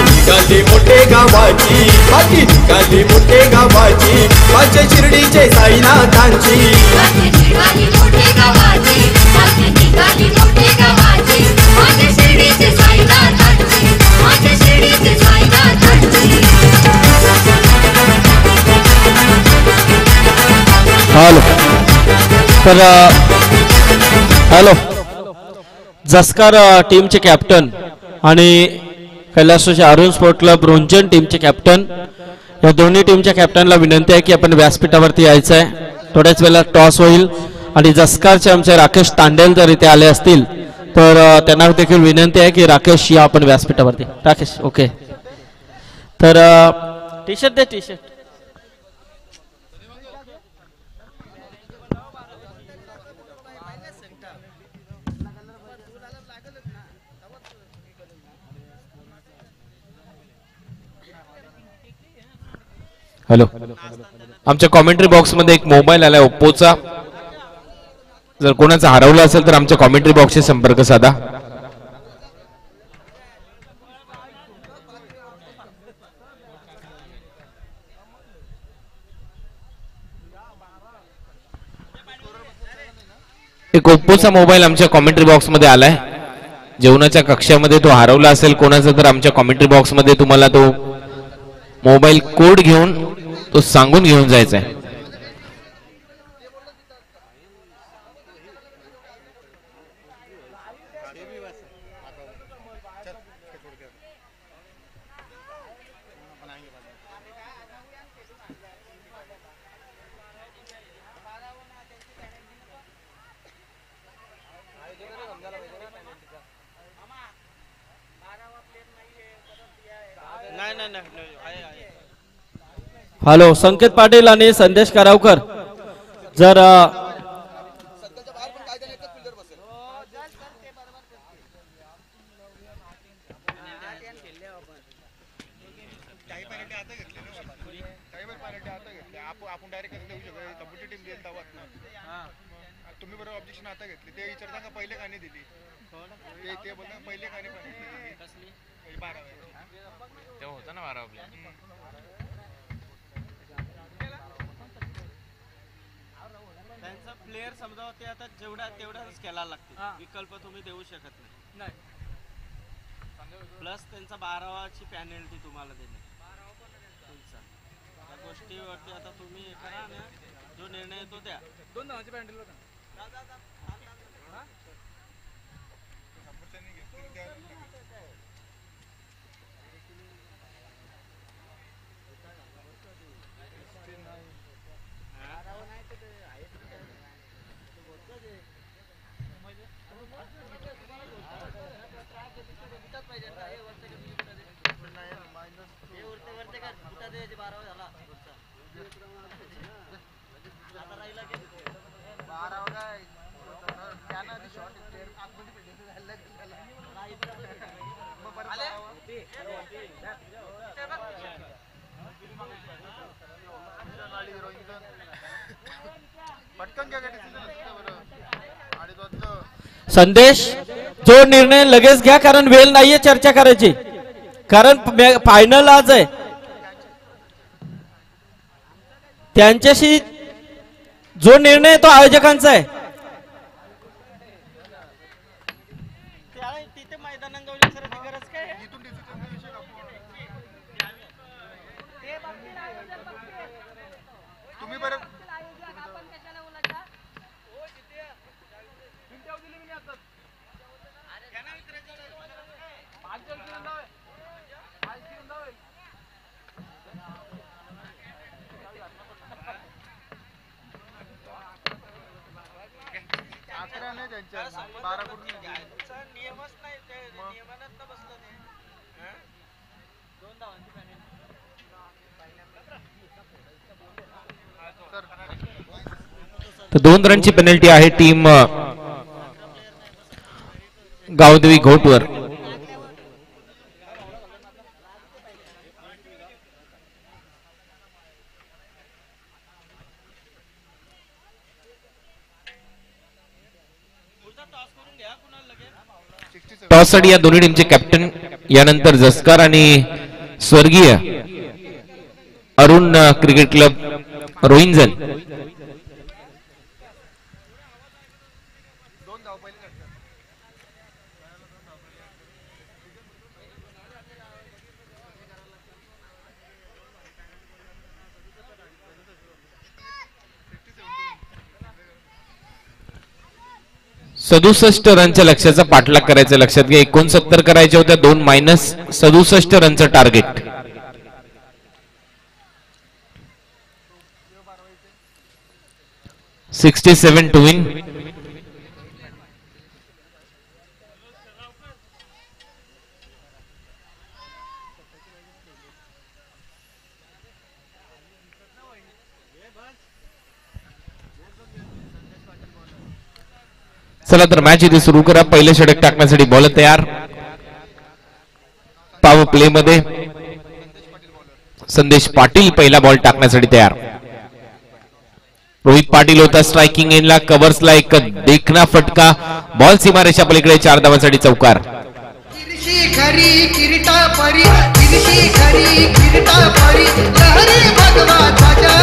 निघाली मोठे गावाची, हाती निघाली मोठे गावाची, माझ्या शिर्डीचे साईनाथांची. हॅलो तर हॅलो जसकर टीमचे कॅप्टन आणि कैलासवासी अरुण स्पोर्ट क्लब रोंजन टीमचे कॅप्टन या दोन्ही टीमच्या कॅप्टनला विनंती आहे की आपण व्यासपीठावरती यायचं आहे. थोड्याच वेळेला टॉस होईल आणि जसकारचे आमचे राकेश तांडेल जर इथे आले असतील तर त्यांना देखील विनंती आहे की राकेश या आपण व्यासपीठावरती. राकेश ओके. तर टी शर्ट दे टी शर्ट. हॅलो, आमच्या कॉमेंट्री बॉक्स मध्ये एक मोबाईल आलाय ओप्पोचा. जर कोणाचा हरवला असेल तर आमच्या कॉमेंट्री बॉक्सशी संपर्क साधा. एक ओप्पोचा मोबाईल आमच्या कॉमेंट्री बॉक्स मध्ये आलाय. जेवणाच्या कक्षामध्ये तो हरवला असेल कोणाचा तर आमच्या कॉमेंट्री बॉक्स मध्ये तुम्हाला तो मोबाईल कोड घेऊन तो सांगून घेऊन जायचा आहे. हॅलो, संकेत पाटील आणि संदेश करावकर जर आपण डायरेक्ट देऊ शकतो. कबड्डी टीम देईल तेव्हा तुम्ही बरोबर ऑब्जेक्शन आता घेतली ते विचारता का पहिले गाणी दिली ते बोलता पहिले गाणी पण 12 तेव्हा होता ना 12 आपल्या. त्यांचा प्लेअर समजा ते आता तेवढाच केला लागते. विकल्प तुम्ही देऊ शकत नाही. प्लस त्यांचा 12वाची पॅनल्टी तुम्हाला देणे. त्या गोष्टीवरती आता तुम्ही हे करा ना, जो निर्णय येतो त्या 2 धावांची पॅनल्टी संदेश, जो निर्णय लगेच घ्या कारण वेळ नाहीये चर्चा करायची. कारण फायनल आज आहे. त्यांच्याशी जो निर्णय तो आयोजकांचा आहे. तर 2 रनची पेनल्टी आहे टीम गावदेवी घोटवर. टॉस साठी या दोन्ही टीमचे कॅप्टन, यानंतर जसकार आणि स्वर्गीय अरुण क्रिकेट क्लब रोहिंजन. सदुसष्ट रनच्या लक्ष्याचा पाठलाग करायचा. लक्षात घ्या 69 करायच्या होत्या, 2 मायनस 67 रनचं टार्गेट. $67 to win. चला तर मॅच इथे सुरू करा. पहिलं षटक टाकण्यासाठी बॉल तयार. पॉवर प्ले मध्ये संदेश पाटील पहिला बॉल टाकण्यासाठी तयार. रोहित पाटील होता स्ट्रायकिंग एंडला. कव्हर्सला एक देखना फटका. बॉल सीमारेषा पलीकडे 4 धावांसाठी चौकार. खरी किरीटा परी किरशी खरी किरीटा परी लहरी भगवा ध्वजा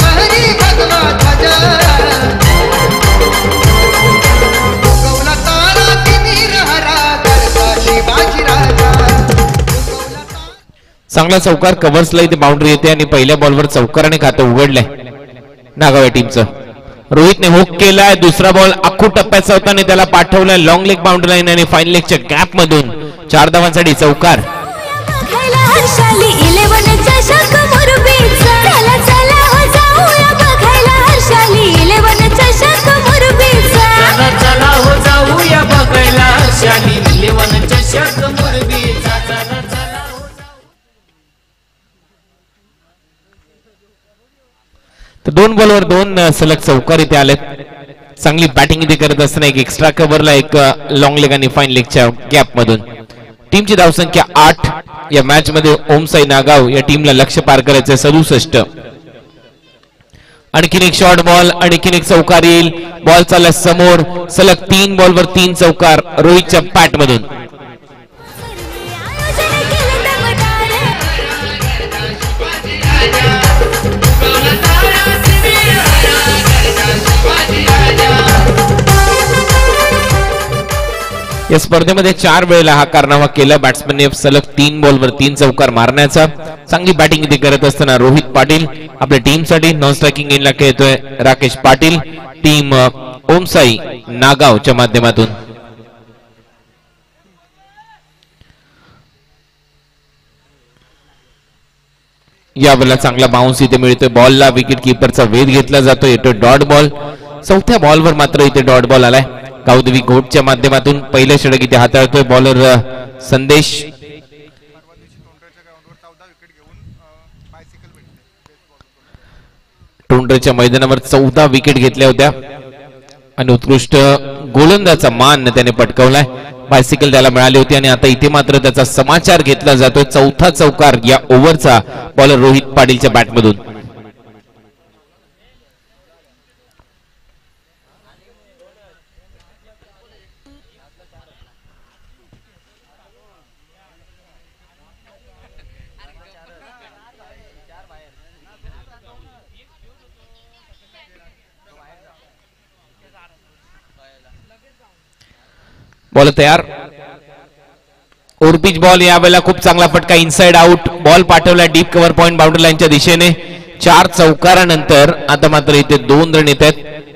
लहरी भगवा ध्वजा गौला तारा तिमीर हरा गरजा शिवाजी राजा. चांगला चौकार. कव्हर्सला इथे बाउंड्री येते आणि पहिल्या बॉलवर चौकाराने खातं उघडलंय नागाव या टीमचं. रोहितने हुक केलाय. दुसरा बॉल आखू टप्प्याचा होता आणि त्याला पाठवलाय लॉंग लेग बाउंड्री लाईन आणि फाईन लेगच्या गॅप मधून 4 धावांसाठी चौकार. बघायला हर्षाली 11 चषक मुरबीचा चला चला हो जाऊया बघायला हर्षाली 11 चषक मुरबीचा चला चला हो जाऊया बघायला हर्षाली 11 चषक मुरबीचा. चला चला हो तर 2 बॉलवर 2 सलग चौकार इथे आलेत. चांगली बॅटिंग इथे करत असताना एक एक्स्ट्रा कव्हरला एक लॉंग लेग आणि फाईन लेगच्या गॅप मधून. टीमची धावसंख्या 8. या मॅच मध्ये ओमसाई नागाव या टीमला लक्ष्य पार करायचे 67. आणखीन एक शॉर्ट बॉल. आणखीन एक चौकार येईल. बॉल चालला समोर. सलग 3 बॉलवर 3 चौकार रोहितच्या पॅट मधून. आयोजन केलं दमदार या स्पर्धेमध्ये 4 वेळेला हा कारनामा केला बॅट्समनने सलग 3 बॉलवर 3 चौकार मारण्याचा. चांगली बॅटिंग इथे करत असताना रोहित पाटील आपल्या टीमसाठी नॉन स्ट्रायकिंग एंडला खेळतोय राकेश पाटील टीम ओमसाई नागावच्या माध्यमातून. यावेळेला चांगला बाउन्स इथे मिळतोय. बॉलला विकेट किपरचा वेध घेतला जातोय. येतोय डॉट बॉल. 4थ्या बॉलवर मात्र इथे डॉट बॉल आलाय. गावदेवी घोटच्या माध्यमातून पहिलं षटक इथे हाताळतोय बॉलर संदेश. टोंडरच्या मैदानावर 14 विकेट घेतल्या होत्या आणि उत्कृष्ट गोलंदाचा मान त्याने पटकावलाय. बायसिकल त्याला मिळाली होती आणि आता इथे मात्र त्याचा समाचार घेतला जातोय. 4था चौकार या ओव्हरचा बॉलर रोहित पाटीलच्या बॅटमधून. बॉल तयार. ओरपिच बॉल यावेळेला खूप चांगला फटका. Inside out. बॉल पाठवला डीप कव्हर पॉइंट बाउंड्री लाईनच्या दिशेने. 4 चौकारानंतर आता मात्र इथे 2 रन येत आहेत.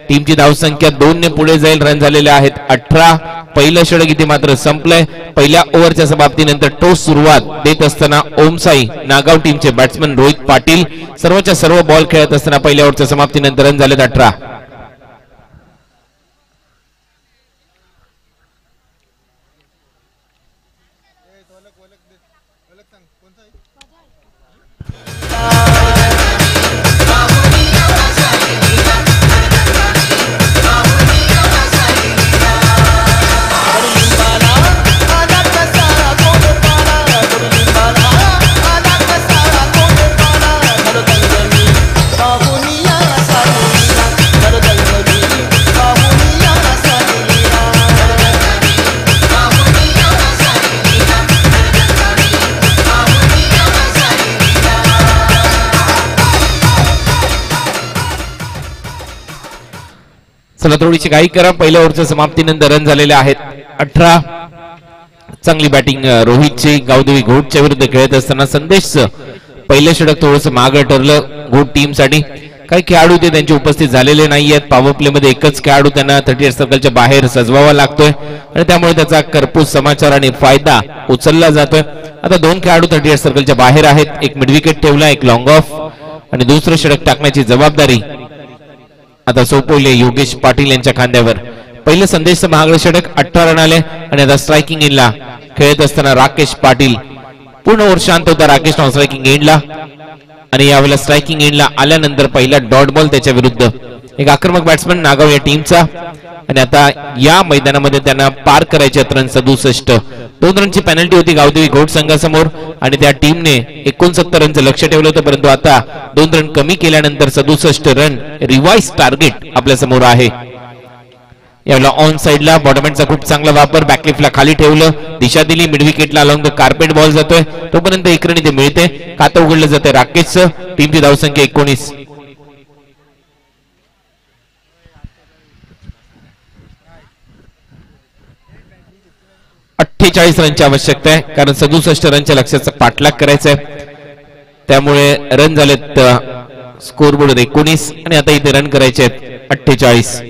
टीमची धावसंख्या 2 ने पुढे जाईल. रन झालेले आहेत 18. पहिलं षटक इथे मात्र संपलंय. पहिल्या ओव्हरच्या समाप्तीनंतर टोस सुरुवात देत असताना ओमसाई नागाव टीमचे बॅट्समन रोहित पाटील सर्वच्या सर्व बॉल खेळत असताना पहिल्या ओव्हरच्या समाप्तीनंतर रन झालेत 18. चला थोडीशी घाई करा. पहिल्या ओव्हरच्या समाप्तीनंतर रन झालेले आहेत 18. चांगली बॅटिंग रोहितची. गावदेवी घोटच्या विरुद्ध खेळत असताना संदेशचं पहिलं षटक थोडंसं मागं ठरलं घोट टीमसाठी. काही खेळाडू ते त्यांची उपस्थित झालेले नाहीयेत. पॉवर प्ले मध्ये एकच खेळाडू त्यांना 38 सर्कलच्या बाहेर सजवावा लागतोय आणि त्यामुळे त्याचा करपूस समाचार आणि फायदा उचलला जातोय. आता 2 खेळाडू 38 सर्कलच्या बाहेर आहेत. एक मिड विकेट ठेवला, एक लॉंग ऑफ आणि दुसरं षटक टाकण्याची जबाबदारी आता सोपवले योगेश पाटील यांच्या खांद्यावर. पहिलं संदेशचं महागडं षटक 18 रन आले आणि आता स्ट्रायकिंग एंडला खेळत असताना राकेश पाटील. पूर्ण ओव्हर शांत होता राकेश स्ट्रायकिंग एंडला आणि यावेळेला स्ट्रायकिंग एंडला आल्यानंतर पहिला डॉट बॉल त्याच्या विरुद्ध. एक आक्रमक बॅट्समन नागाव या टीमचा आणि आता या मैदानामध्ये त्यांना पार करायचे आहेत रन 67. 2 रनची पेनल्टी होती गावदेवी घोट संघासमोर आणि त्या टीमने 69 रनचं लक्ष ठेवलं होतं, परंतु आता 2 रन कमी केल्यानंतर 67 रन रिवाइज टार्गेट आपल्या समोर आहे. यावेळेला ऑन साइडला बॉटमॅनचा खूप चांगला वापर, बॅकलिफ्टला खाली ठेवलं, दिशा दिली, मिड विकेटला अलॉंग द कार्पेट बॉल जातोय, तोपर्यंत एक रन इथे मिळते. खातं उघडलं जाते राकेशचं. टीमची धावसंख्या 19. 48 रनची आवश्यकता आहे, कारण 67 रनच्या लक्ष्याचा पाठलाग करायचा आहे. त्यामुळे रन झालेत स्कोरबोर्ड 19 आणि आता इथे रन करायचे आहेत 48.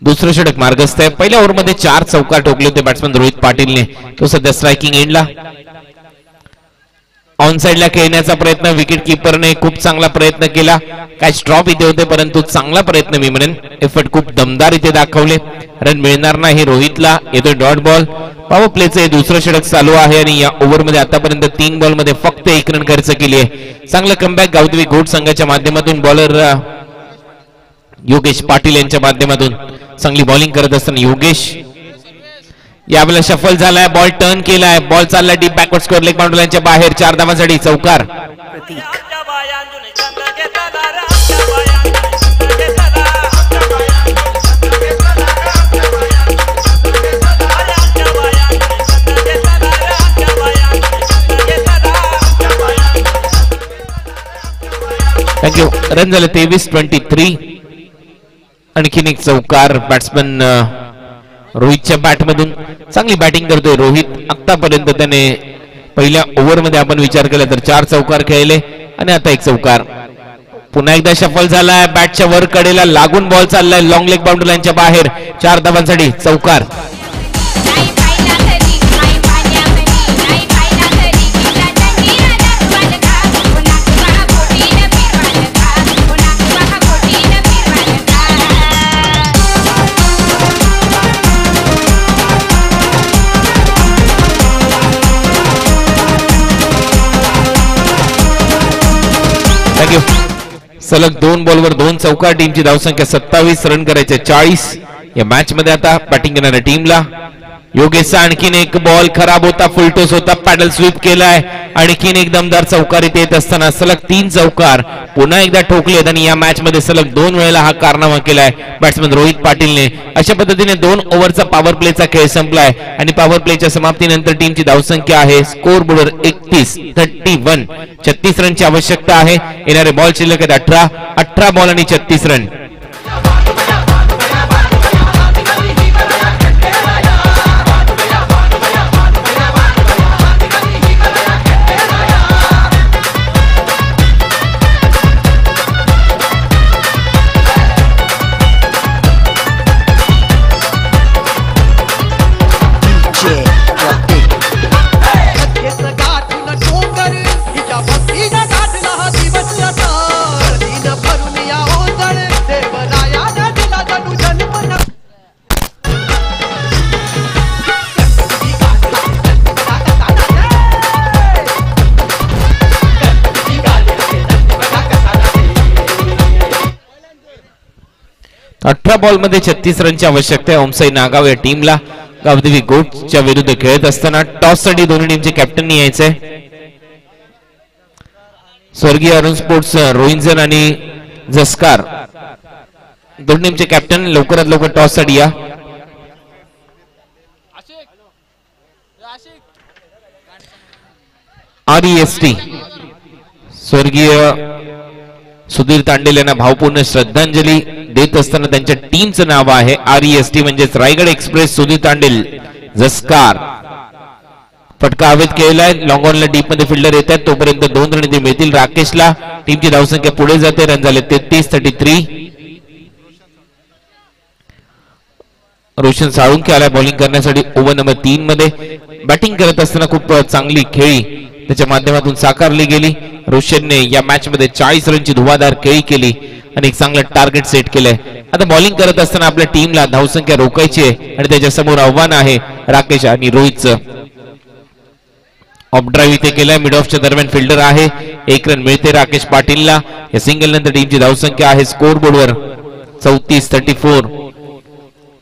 दुसरं षटक मार्गस्थ आहे. पहिल्या ओव्हरमध्ये 4 चौकार ठोकले होते बॅट्समन रोहित पाटीलने. तो सध्या स्ट्रायकिंग एंडला. ऑन साइडला खेळण्याचा प्रयत्न विकेट किपरने खूप चांगला प्रयत्न केला. कॅच ड्रॉप इथे होते, परंतु चांगला प्रयत्न मी म्हणेन. एफर्ट खूप दमदार इथे दाखवले. रन मिळणार नाही रोहितला. येतोय डॉट बॉल. पॉवर प्लेचं दुसरं षटक चालू आहे आणि या ओव्हरमध्ये आतापर्यंत 3 बॉल मध्ये फक्त 1 रन खर्च केली आहे. चांगला कमबॅक गावदेवी घोट संघाच्या माध्यमातून बॉलर योगेश पाटील यांच्या माध्यमातून चांगली बॉलिंग करत असताना योगेश यावेळेला शफल झालाय. बॉल टर्न केलाय. बॉल चाललाय डीप बॅकवर्ड स्क्वेअर लेग बाउंड्रीच्या बाहेर. 4 धावांसाठी चौकार. थँक्यू. रन झाले 23-23. आणखीन एक चौकार बॅट्समन रोहितच्या बॅटमधून. चांगली बॅटिंग करतोय रोहित. आतापर्यंत त्याने पहिल्या ओव्हरमध्ये आपण विचार केला तर 4 चौकार खेळले आणि आता 1 चौकार. पुन्हा एकदा शफल झालाय. बॅटच्या वर कडेला लागून बॉल चाललाय लॉंग लेग बाउंड्री लाईनच्या बाहेर. 4 धावांसाठी चौकार. सलग 2 बॉलवर 2 चौकार. टीमची धावसंख्या 27. रन करायचे 40. या मॅच मध्ये आता बॅटिंग करणाऱ्या टीमला योगेशचा आणखीन एक बॉल खराब होता, फुलटोस होता, पॅडल स्वीप केलाय. आणखीन एक दमदार चौकार इथे येत असताना सलग 3 चौकार पुन्हा एकदा ठोकलेत आणि या मॅच मध्ये सलग 2 वेळेला हा कारनामा केलाय बॅट्समन रोहित पाटीलने. अशा पद्धतीने 2 ओव्हरचा पॉवर प्लेचा खेळ संपलाय आणि पॉवर प्लेच्या समाप्तीनंतर टीमची धावसंख्या आहे स्कोर बोर्डवर 31. 36 रनची आवश्यकता आहे. येणारे बॉल शिल्लक आहेत 18 बॉल आणि 36 रन. बॉल मध्ये 36 रनची आवश्यकता आहे ओमसाई नागाव या टीमला. गावदेवी गोटच्या विरुद्ध खेळत असताना टॉस साठी दोन्ही टीमचे कॅप्टननी यायचंय. स्वर्गीय अरुण स्पोर्ट्स रोहिंजन आणि जस्कार दोन्ही टीमचे कॅप्टन लवकरात लवकर टॉस साठी या. REST स्वर्गीय सुधीर तांडेल यांना भावपूर्ण श्रद्धांजली देत असताना त्यांच्या टीमचं नाव आहे REST म्हणजेच रायगड एक्सप्रेस. सुधीर तांडेल जस्कार. फटका हवेत केलाय. लॉंग ऑनला डीप मध्ये फिल्डर येतात तोपर्यंत 2 रन इथे मिळतील राकेशला. टीमची धावसंख्या पुढे जाते. रन झाले 33. रोशन साळुंके आलाय बॉलिंग करण्यासाठी ओव्हर नंबर 3 मध्ये. बॅटिंग करत असताना खूप चांगली खेळी त्याच्या माध्यमातून साकारली गेली. रोशनने या मॅच मध्ये 40 रनची धुवाधार खेळी केली आणि एक चांगलं टार्गेट सेट केलंय. आता बॉलिंग करत असताना आपल्या टीमला धावसंख्या रोखायची आहे आणि त्याच्या समोर आव्हान आहे राकेश आणि रोहितचं. ऑफ ड्राईव्ह इथे केलाय, मिड ऑफच्या दरम्यान फिल्डर आहे, 1 रन मिळते राकेश पाटीलला. या सिंगल नंतर टीमची धावसंख्या आहे स्कोर बोर्डवर 34-34.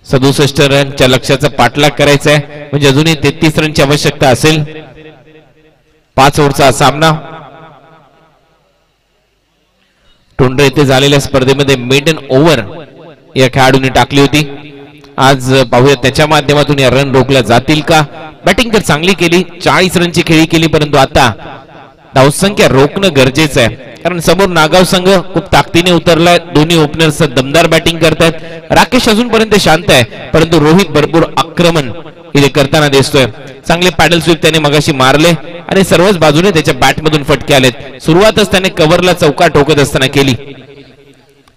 67 रनच्या लक्ष्याचा पाठलाग करायचा आहे, म्हणजे अजूनही 33 रनची आवश्यकता असेल. 5 ओव्हरचा सामना. टोंडरे येथे झालेल्या स्पर्धेमध्ये मेडन ओव्हर या खेळाडूने टाकली होती. आज पाहूया त्याच्या माध्यमातून या रन रोखल्या जातील का. बॅटिंग तर चांगली केली, 40 रनची खेळी केली, परंतु आता धावसंख्या रोखणं गरजेचं आहे, कारण समोर नागाव संघ खूप ताकदीने उतरलाय. दोन्ही ओपनर्स दमदार बॅटिंग करतायत. राकेश अजूनपर्यंत शांत आहे, परंतु रोहित भरपूर आक्रमण इथे करताना दिसतोय. चांगले पॅडल स्वीप त्याने मगाशी मारले आणि सर्वच बाजूने त्याच्या बॅटमधून फटके आलेत. सुरुवातच त्याने कव्हरला चौका ठोकत असताना केली.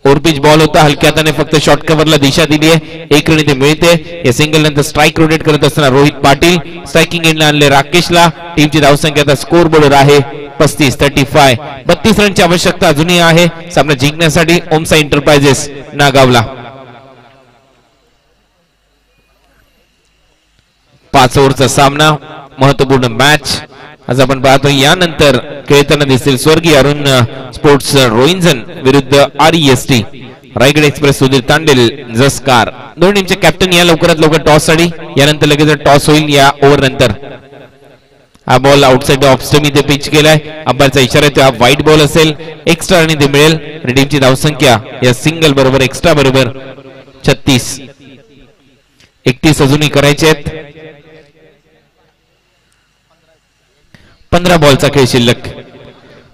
ओव्हरपिच बॉल होता, हलक्या हाताने फक्त शॉर्ट कव्हरला दिशा दिली आहे. 1 रन इथे मिळते. या सिंगल नंतर स्ट्राईक रोटेट करत असताना रोहित पाटील स्ट्रायकिंग एंडला आणले राकेशला. टीमची धावसंख्या आता स्कोर बोर्डवर आहे 35-35. 32 रनची आवश्यकता अजूनही आहे सामना जिंकण्यासाठी ओमसा एंटरप्राइजेस नागावला. 5 ओव्हरचा सामना, महत्वपूर्ण मॅच आज आपण पाहतो. यानंतर खेळताना दिसतील स्वर्गीय अरुण स्पोर्ट्स रोहिंजन विरुद्ध REST रायगड एक्सप्रेस सुधीर तांडेल जसकार. दोन टीमचे कॅप्टन या लवकरात लवकर टॉस साठी. यानंतर लगेच टॉस होईल या ओव्हर नंतर. हा बॉल आउटसाइड ऑफ स्टंप इथे पिच केलाय. अंपायरचा इशारा आहे, हा व्हाईट बॉल असेल, एक्स्ट्रा रन इथे मिळेल आणि टीमची धावसंख्या या सिंगल बरोबर एक्स्ट्रा बरोबर 36. 31 अजूनही करायचे आहेत. 15 बॉलचा खेळ शिल्लक.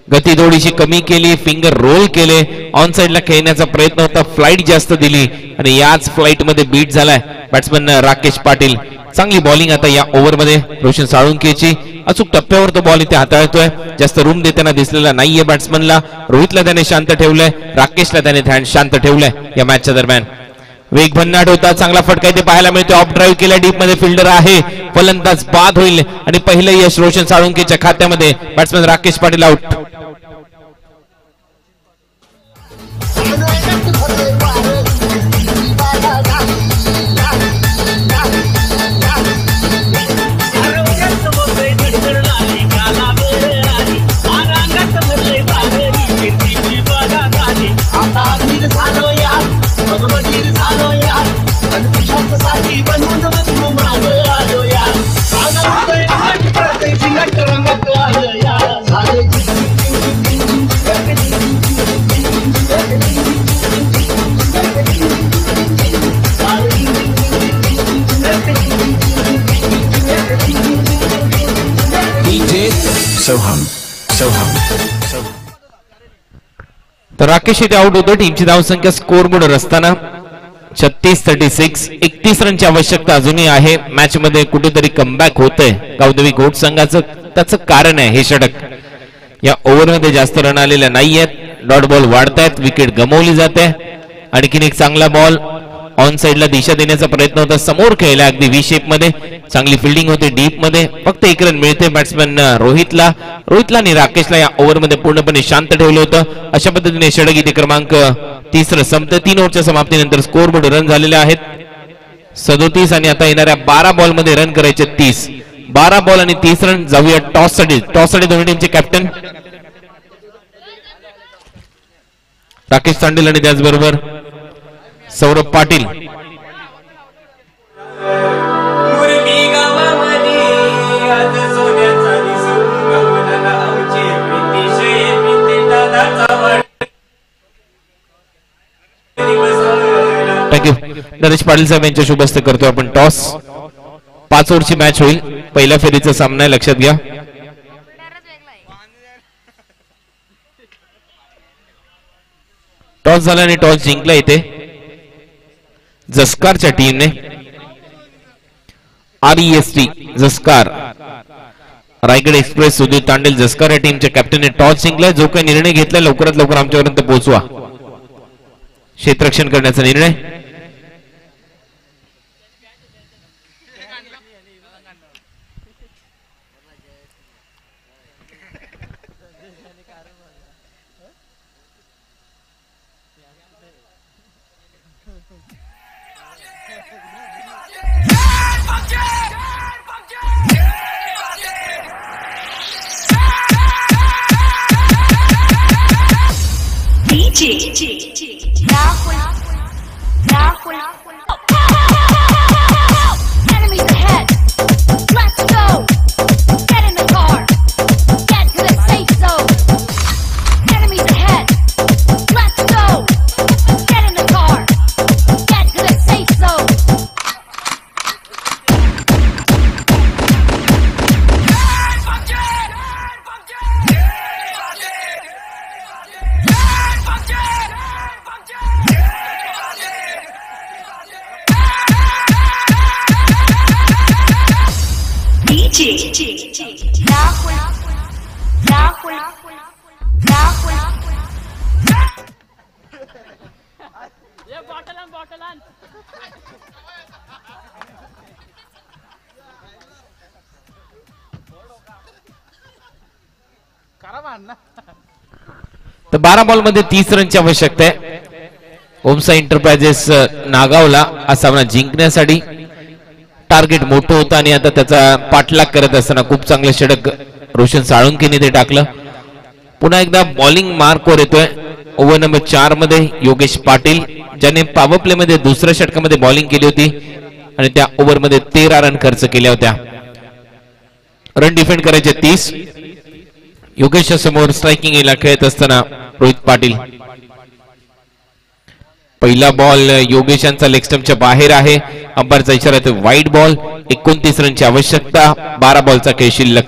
गती थोडीशी कमी केली, फिंगर रोल केले, ऑन साइडला खेळण्याचा प्रयत्न होता, फ्लाइट जास्त दिली आणि याच फ्लाइट मध्ये बीट झालाय बॅट्समन राकेश पाटील. चांगली बॉलिंग आता या ओव्हर मध्ये रोशन साळुंकेची. अचूक टप्प्यावर तो बॉल इथे हाताळतोय. जास्त रूम देताना दिसलेला नाहीये बॅट्समनला. रोहितला त्याने शांत ठेवलंय, राकेशला त्याने शांत ठेवलंय. या मॅचच्या दरम्यान वेग भन्नाट होता, चांगला फटका इथे पाहायला मिळतो. ऑफ ड्राईव्ह केला, डीप मध्ये फिल्डर आहे, फलंदाज बाद होईल आणि पहिलं यश रोशन साळुंकेच्या खात्यामध्ये. Batsman Rakesh Patil out. तर राकेश इथे आउट होतो. टीमची धावसंख्या स्कोर बोर्डवर असताना 36-36. 31 रनची आवश्यकता अजूनही आहे. मॅच मध्ये कुठेतरी कमबॅक होतंय गावदेवी घोट संघाचं. त्याचं कारण आहे हे षटक. या ओव्हर मध्ये जास्त रन आलेल्या नाहीयेत. डॉट बॉल वाढतायत, विकेट गमावली जाते. आणखीन एक चांगला बॉल ऑन साइडला दिशा देण्याचा प्रयत्न होता, समोर खेळला अगदी व्ही शेप मध्ये. चांगली फिल्डिंग होते डीप मध्ये. फक्त 1 रन मिळते बॅट्समन रोहितला आणि राकेशला या ओव्हर मध्ये पूर्णपणे शांत ठेवलं होतं. अशा पद्धतीने षटक इथे क्रमांक 30 संपते. 3 ओव्हरच्या समाप्तीनंतर स्कोर बोर्ड रन झालेले आहेत 37 आणि आता येणाऱ्या 12 बॉल मध्ये रन करायचे 30. 12 बॉल आणि 30 रन. जाऊया टॉस साठी. दोन्ही टीमचे कॅप्टन राकेश तांडेल आणि त्याचबरोबर सौरभ पाटील. थँक्यू. नरेश पाटील साहेब यांच्या शुभ हस्ते करतो आपण टॉस. 5 ओव्हरची मॅच होईल. पहिल्या फेरीचा सामना आहे, लक्षात घ्या. टॉस झाला आणि टॉस जिंकला इथे जसकारच्या टीमने. REST जसकार रायगड एक्सप्रेस सुधीर तांडेल जसकार या टीमच्या कॅप्टनने टॉस जिंकलाय. जो काही निर्णय घेतलाय लवकरात लवकर आमच्यापर्यंत पोहोचवा. क्षेत्ररक्षण करण्याचा निर्णय. Enemies ahead. Let's go. Get in the car. Get to the safe zone. Enemies ahead. Let's go. Get in the car. Get to the safe zone. तर 12 बॉल मध्ये 30 रनची आवश्यकता आहे ओमसा एंटरप्राइजेस नागावला हा सामना जिंकण्यासाठी. टार्गेट मोठं होतं आणि आता त्याचा पाठलाग करत असताना खूप चांगलं षटक रोशन साळुंकेने ते टाकलं. पुन्हा एकदा बॉलिंग मार्कवर येतोय ओव्हर नंबर 4 मध्ये योगेश पाटील, ज्याने पॉवर प्ले मध्ये दुसऱ्या षटकामध्ये बॉलिंग केली होती आणि त्या ओव्हर मध्ये 13 रन खर्च केल्या होत्या. रन डिफेंड करायचे 30. योगेशच्या समोर स्ट्रायकिंग एला खेळत असताना रोहित पाटील. पहिला बॉल योगेशांचा लेग स्टंपच्या बाहेर आहे. अंपायरचा इशारा आहे वाईड बॉल. 29 रनची आवश्यकता. 12 बॉलचा खेळ शिल्लक.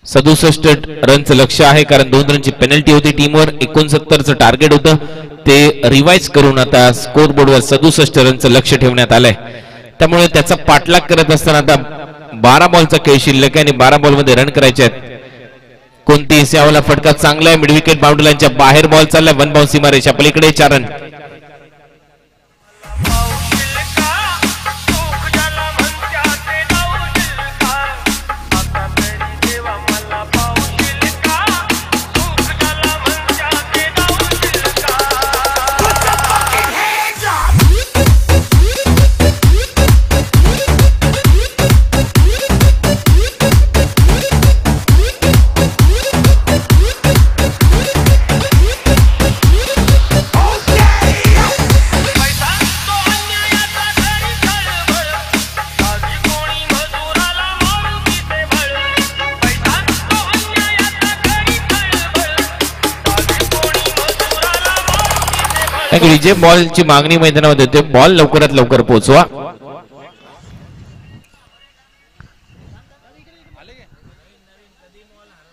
67 रनचं लक्ष आहे कारण 2 रनची पेनल्टी होती टीमवर. 69चं टार्गेट होतं ते रिवाइज करून आता स्कोर बोर्डवर 67 रनचं लक्ष ठेवण्यात आलंय. त्यामुळे त्याचा पाठलाग करत असताना आता 12 बॉलचा खेळ शिल्लक आहे आणि 12 बॉल मध्ये रन करायचे आहेत. कोणती यावाला फटका चांगला आहे. मिड विकेट बाउंड्री लाईनच्या बाहेर बॉल चाललाय. 1 बाउंस सीमारेषा पलीकडे 4 रन. जे बॉलची मागणी मैदानामध्ये होते बॉल लवकरात लवकर पोहोचवा.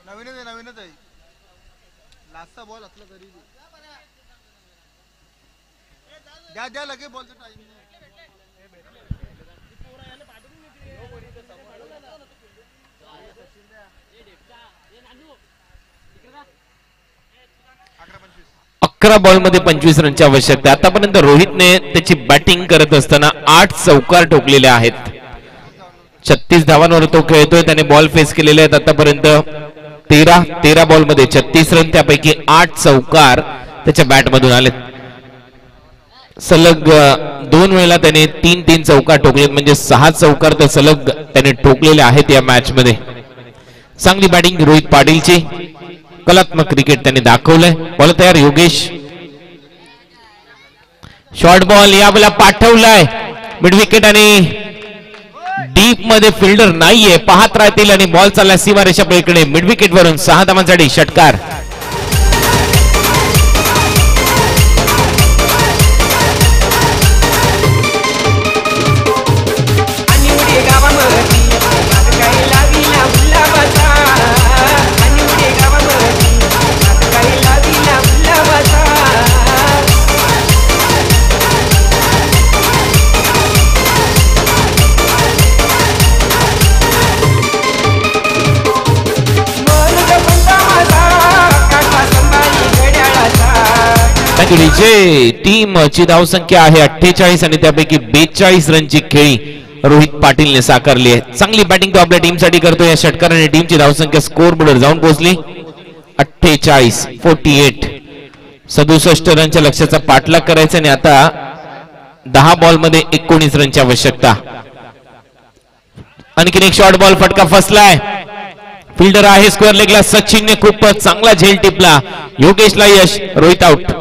नवीनच आहे लास्टचा बॉल असला तरी द्या लगे बॉलचा टाइम. अकरा बॉल मध्ये 25 रनची आवश्यकता. आतापर्यंत रोहितने त्याची बॅटिंग करत असताना 8 चौकार ठोकलेले आहेत. 36 धावांवर तो खेळतोय. त्याने बॉल फेस केलेले आहेत आतापर्यंत 13 बॉल मध्ये 36 रन. त्यापैकी 8 चौकार त्याच्या बॅट मधून आलेत. सलग 2 वेळेला त्याने 3 चौकार ठोकलेत म्हणजे 6 चौकार तर सलग त्याने ठोकलेले आहेत या मॅच मध्ये. चांगली बॅटिंग रोहित पाटीलची. कलात्मक क्रिकेट त्यांनी दाखवलंय. बॉल तयार योगेश. शॉर्ट बॉल यावेळेला पाठवलाय मिड विकेट आणि डीप मध्ये फिल्डर नाहीये. पाहत राहतील आणि बॉल चालला सीमारेषा पलीकडे. मिड विकेट वरून 6 धावांसाठी षटकार. टीमची धावसंख्या आहे 48 आणि त्यापैकी 42 रनची खेळी रोहित पाटीलने साकारली आहे. चांगली बॅटिंग तो आपल्या टीमसाठी करतो. या षटकाराने टीमची धावसंख्या स्कोर बोर्डवर जाऊन पोहोचली 48. 67 रनच्या लक्ष्याचा पाठलाग करायचा आणि आता 10 बॉल मध्ये 19 रनची आवश्यकता. आणखीन एक शॉर्ट बॉल फटका फसलाय. फिल्डर आहे स्क्वेअर लेगला सचिनने खूप चांगला झेल टिपला. योगेशला यश, रोहित आउट.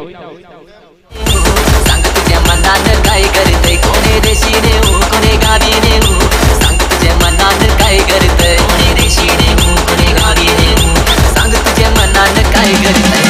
सांग तुझ्या मनानं काय करतय कोणी देशीने हो कोणी गावीने हो. सांग तुझ्या मनानं काय करतय कोणी देशीने हो कोणी गावीने हो. सांग तुझ्या मनानं काय करतय.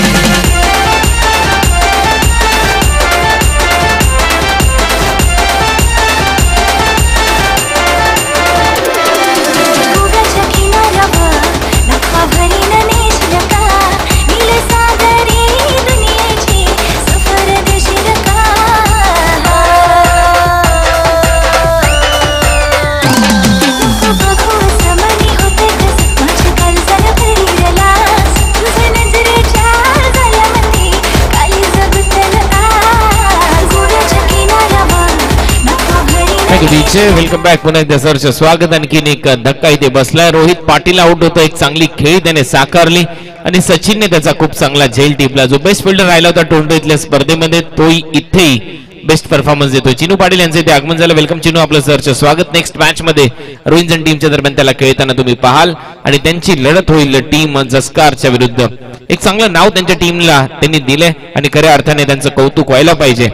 Welcome back. पुन्हा एकदा सरचं स्वागत. आणखीन एक धक्का इथे बसलाय. रोहित पाटील आउट होतो. एक चांगली खेळी त्याने साकारली आणि सचिनने त्याचा खूप चांगला झेल टिपला. जो बेस्ट फिल्डर राहिला होता टोरंटो इथल्या स्पर्धेमध्ये तोही इथेही बेस्ट परफॉर्मन्स देतोय. चिनू पाटील यांचे इथे आगमन झालं. वेलकम चिनू, आपलं सरचं स्वागत. नेक्स्ट मॅच मध्ये रोहिंजन टीमच्या दरम्यान त्याला खेळताना तुम्ही पाहाल आणि त्यांची लढत होईल टीम जस्कारच्या विरुद्ध. एक चांगलं नाव त्यांच्या टीमला त्यांनी दिलंय आणि खऱ्या अर्थाने त्यांचं कौतुक व्हायला पाहिजे.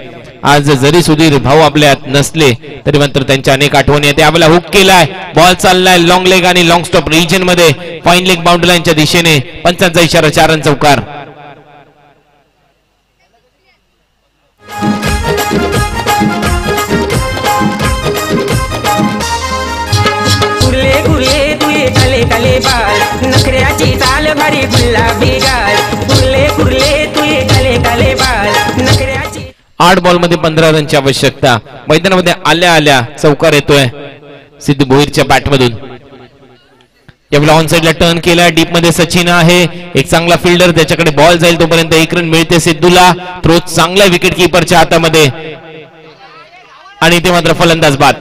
आज जरी सुधीर भाऊ आपल्यात नसले तरी मात्र त्यांच्या अनेक आठवणी येते. आपला हुक केलाय, बॉल चाललाय लॉंग लेग आणि लॉंग स्टॉप रिजन मध्ये फाईन लेग बाउंड्री लाईनच्या दिशेने. पंचांचा इशारा, 4 रन चौकार. कुर्ले कुर्ले तुये काले काले बाल नखऱ्याची चाल भारी गुलाबी गाल. कुर्ले कुर्ले तुये काले काले बाल नखऱ्याची. 8 बॉल मध्ये 15 रनची आवश्यकता. मैदानामध्ये आल्या आल्या चौकार येतोय सिद्धू भोईरच्या बॅट मधून. यावेळेला ऑन साइडला टर्न केला. डीप मध्ये सचिन आहे, एक चांगला फिल्डर, त्याच्याकडे बॉल जाईल तोपर्यंत 1 रन मिळते सिद्धूला. थ्रो चांगला विकेट कीपरच्या हातामध्ये आणि ते मात्र फलंदाज बाद.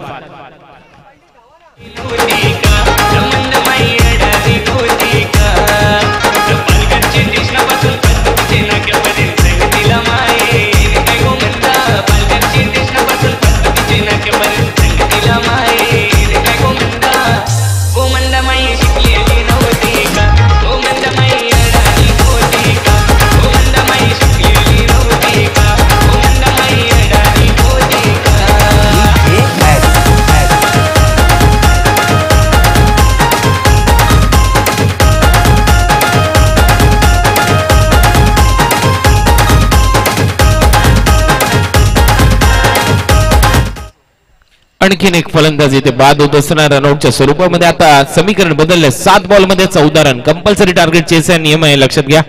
आणखीन एक फलंदाज इथे बाद होत असताना रनआउटच्या स्वरूपामध्ये. आता समीकरण बदलले. 7 बॉल मध्ये 14 रन. कंपल्सरी टार्गेट चेस नियम आहे, लक्षात घ्या.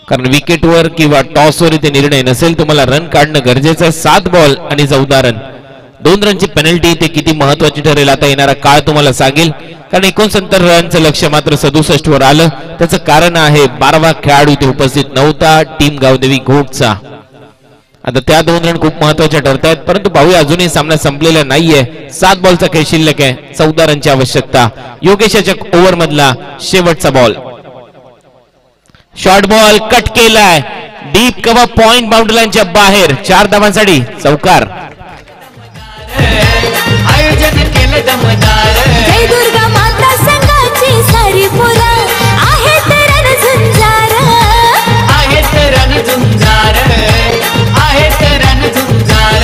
कारण विकेटवर किंवा टॉसवर इथे निर्णय नसेल, तुम्हाला रन काढणं गरजेचं आहे. 7 बॉल आणि 14 रन. 2 रनची पेनल्टी इथे किती महत्वाची ठरेल आता येणारा काळ तुम्हाला सांगेल. कारण 69 रनचं लक्ष्य मात्र 67 वर आलं. त्याचं कारण आहे 12वा खेळाडू इथे उपस्थित नव्हता, टीम गावदेवी घोटचा. आता त्या 2 रन खूप महत्वाच्या ठरतायत. परंतु पाहूया, अजूनही सामना संपलेला नाहीये. 7 बॉलचा खेळ शिल्लक आहे. 14 रनची आवश्यकता. योगेशाच्या ओव्हर मधला शेवटचा बॉल. शॉर्ट बॉल कट केलाय. डीप कव्हर पॉइंट बाउंड्री लाईनच्या बाहेर. 4 धावांसाठी चौकार. आयोजन केलं दमदार. जय दुर्गा माता संघाची सारी पोरं आहेत रणझुंजार. आहेत रणझुंजार. आहेत रणझुंजार.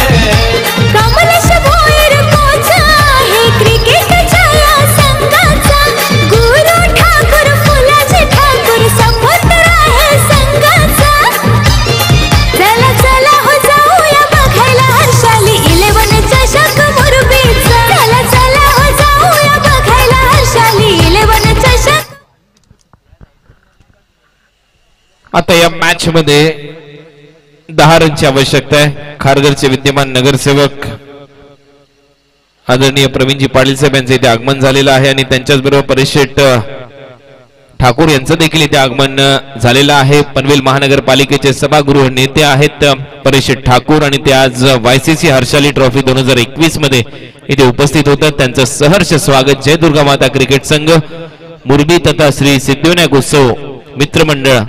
कमलेश भोईर कोच आहे क्रिकेटच्या या संघाचा. गुरु ठाकूर फुलाचे ठाकूर समुद्र आहे संघाचा. चला चला हो जाऊया बघायला हर्षाली 11 चषक मुरबीचा. चला चला हो जाऊया बघायला हर्षाली 11 चषक. आता या मॅच मध्ये 10 रनची आवश्यकता आहे. खारघरचे विद्यमान नगरसेवक आदरणीय प्रवीणजी पाटील साहेब यांचे इथे आगमन झालेलं आहे आणि त्यांच्याच बरोबर परिषद ठाकूर यांचं देखील इथे आगमन झालेलं आहे. पनवेल महानगरपालिकेचे सभागृह नेते आहेत परिषद ठाकूर आणि ते आज YCC हर्षाली ट्रॉफी 2021 मध्ये इथे उपस्थित होतात. त्यांचं सहर्ष स्वागत जय दुर्गा माता क्रिकेट संघ मुरबी तथा श्री सिद्धिविनायक उत्सव मित्रमंडळ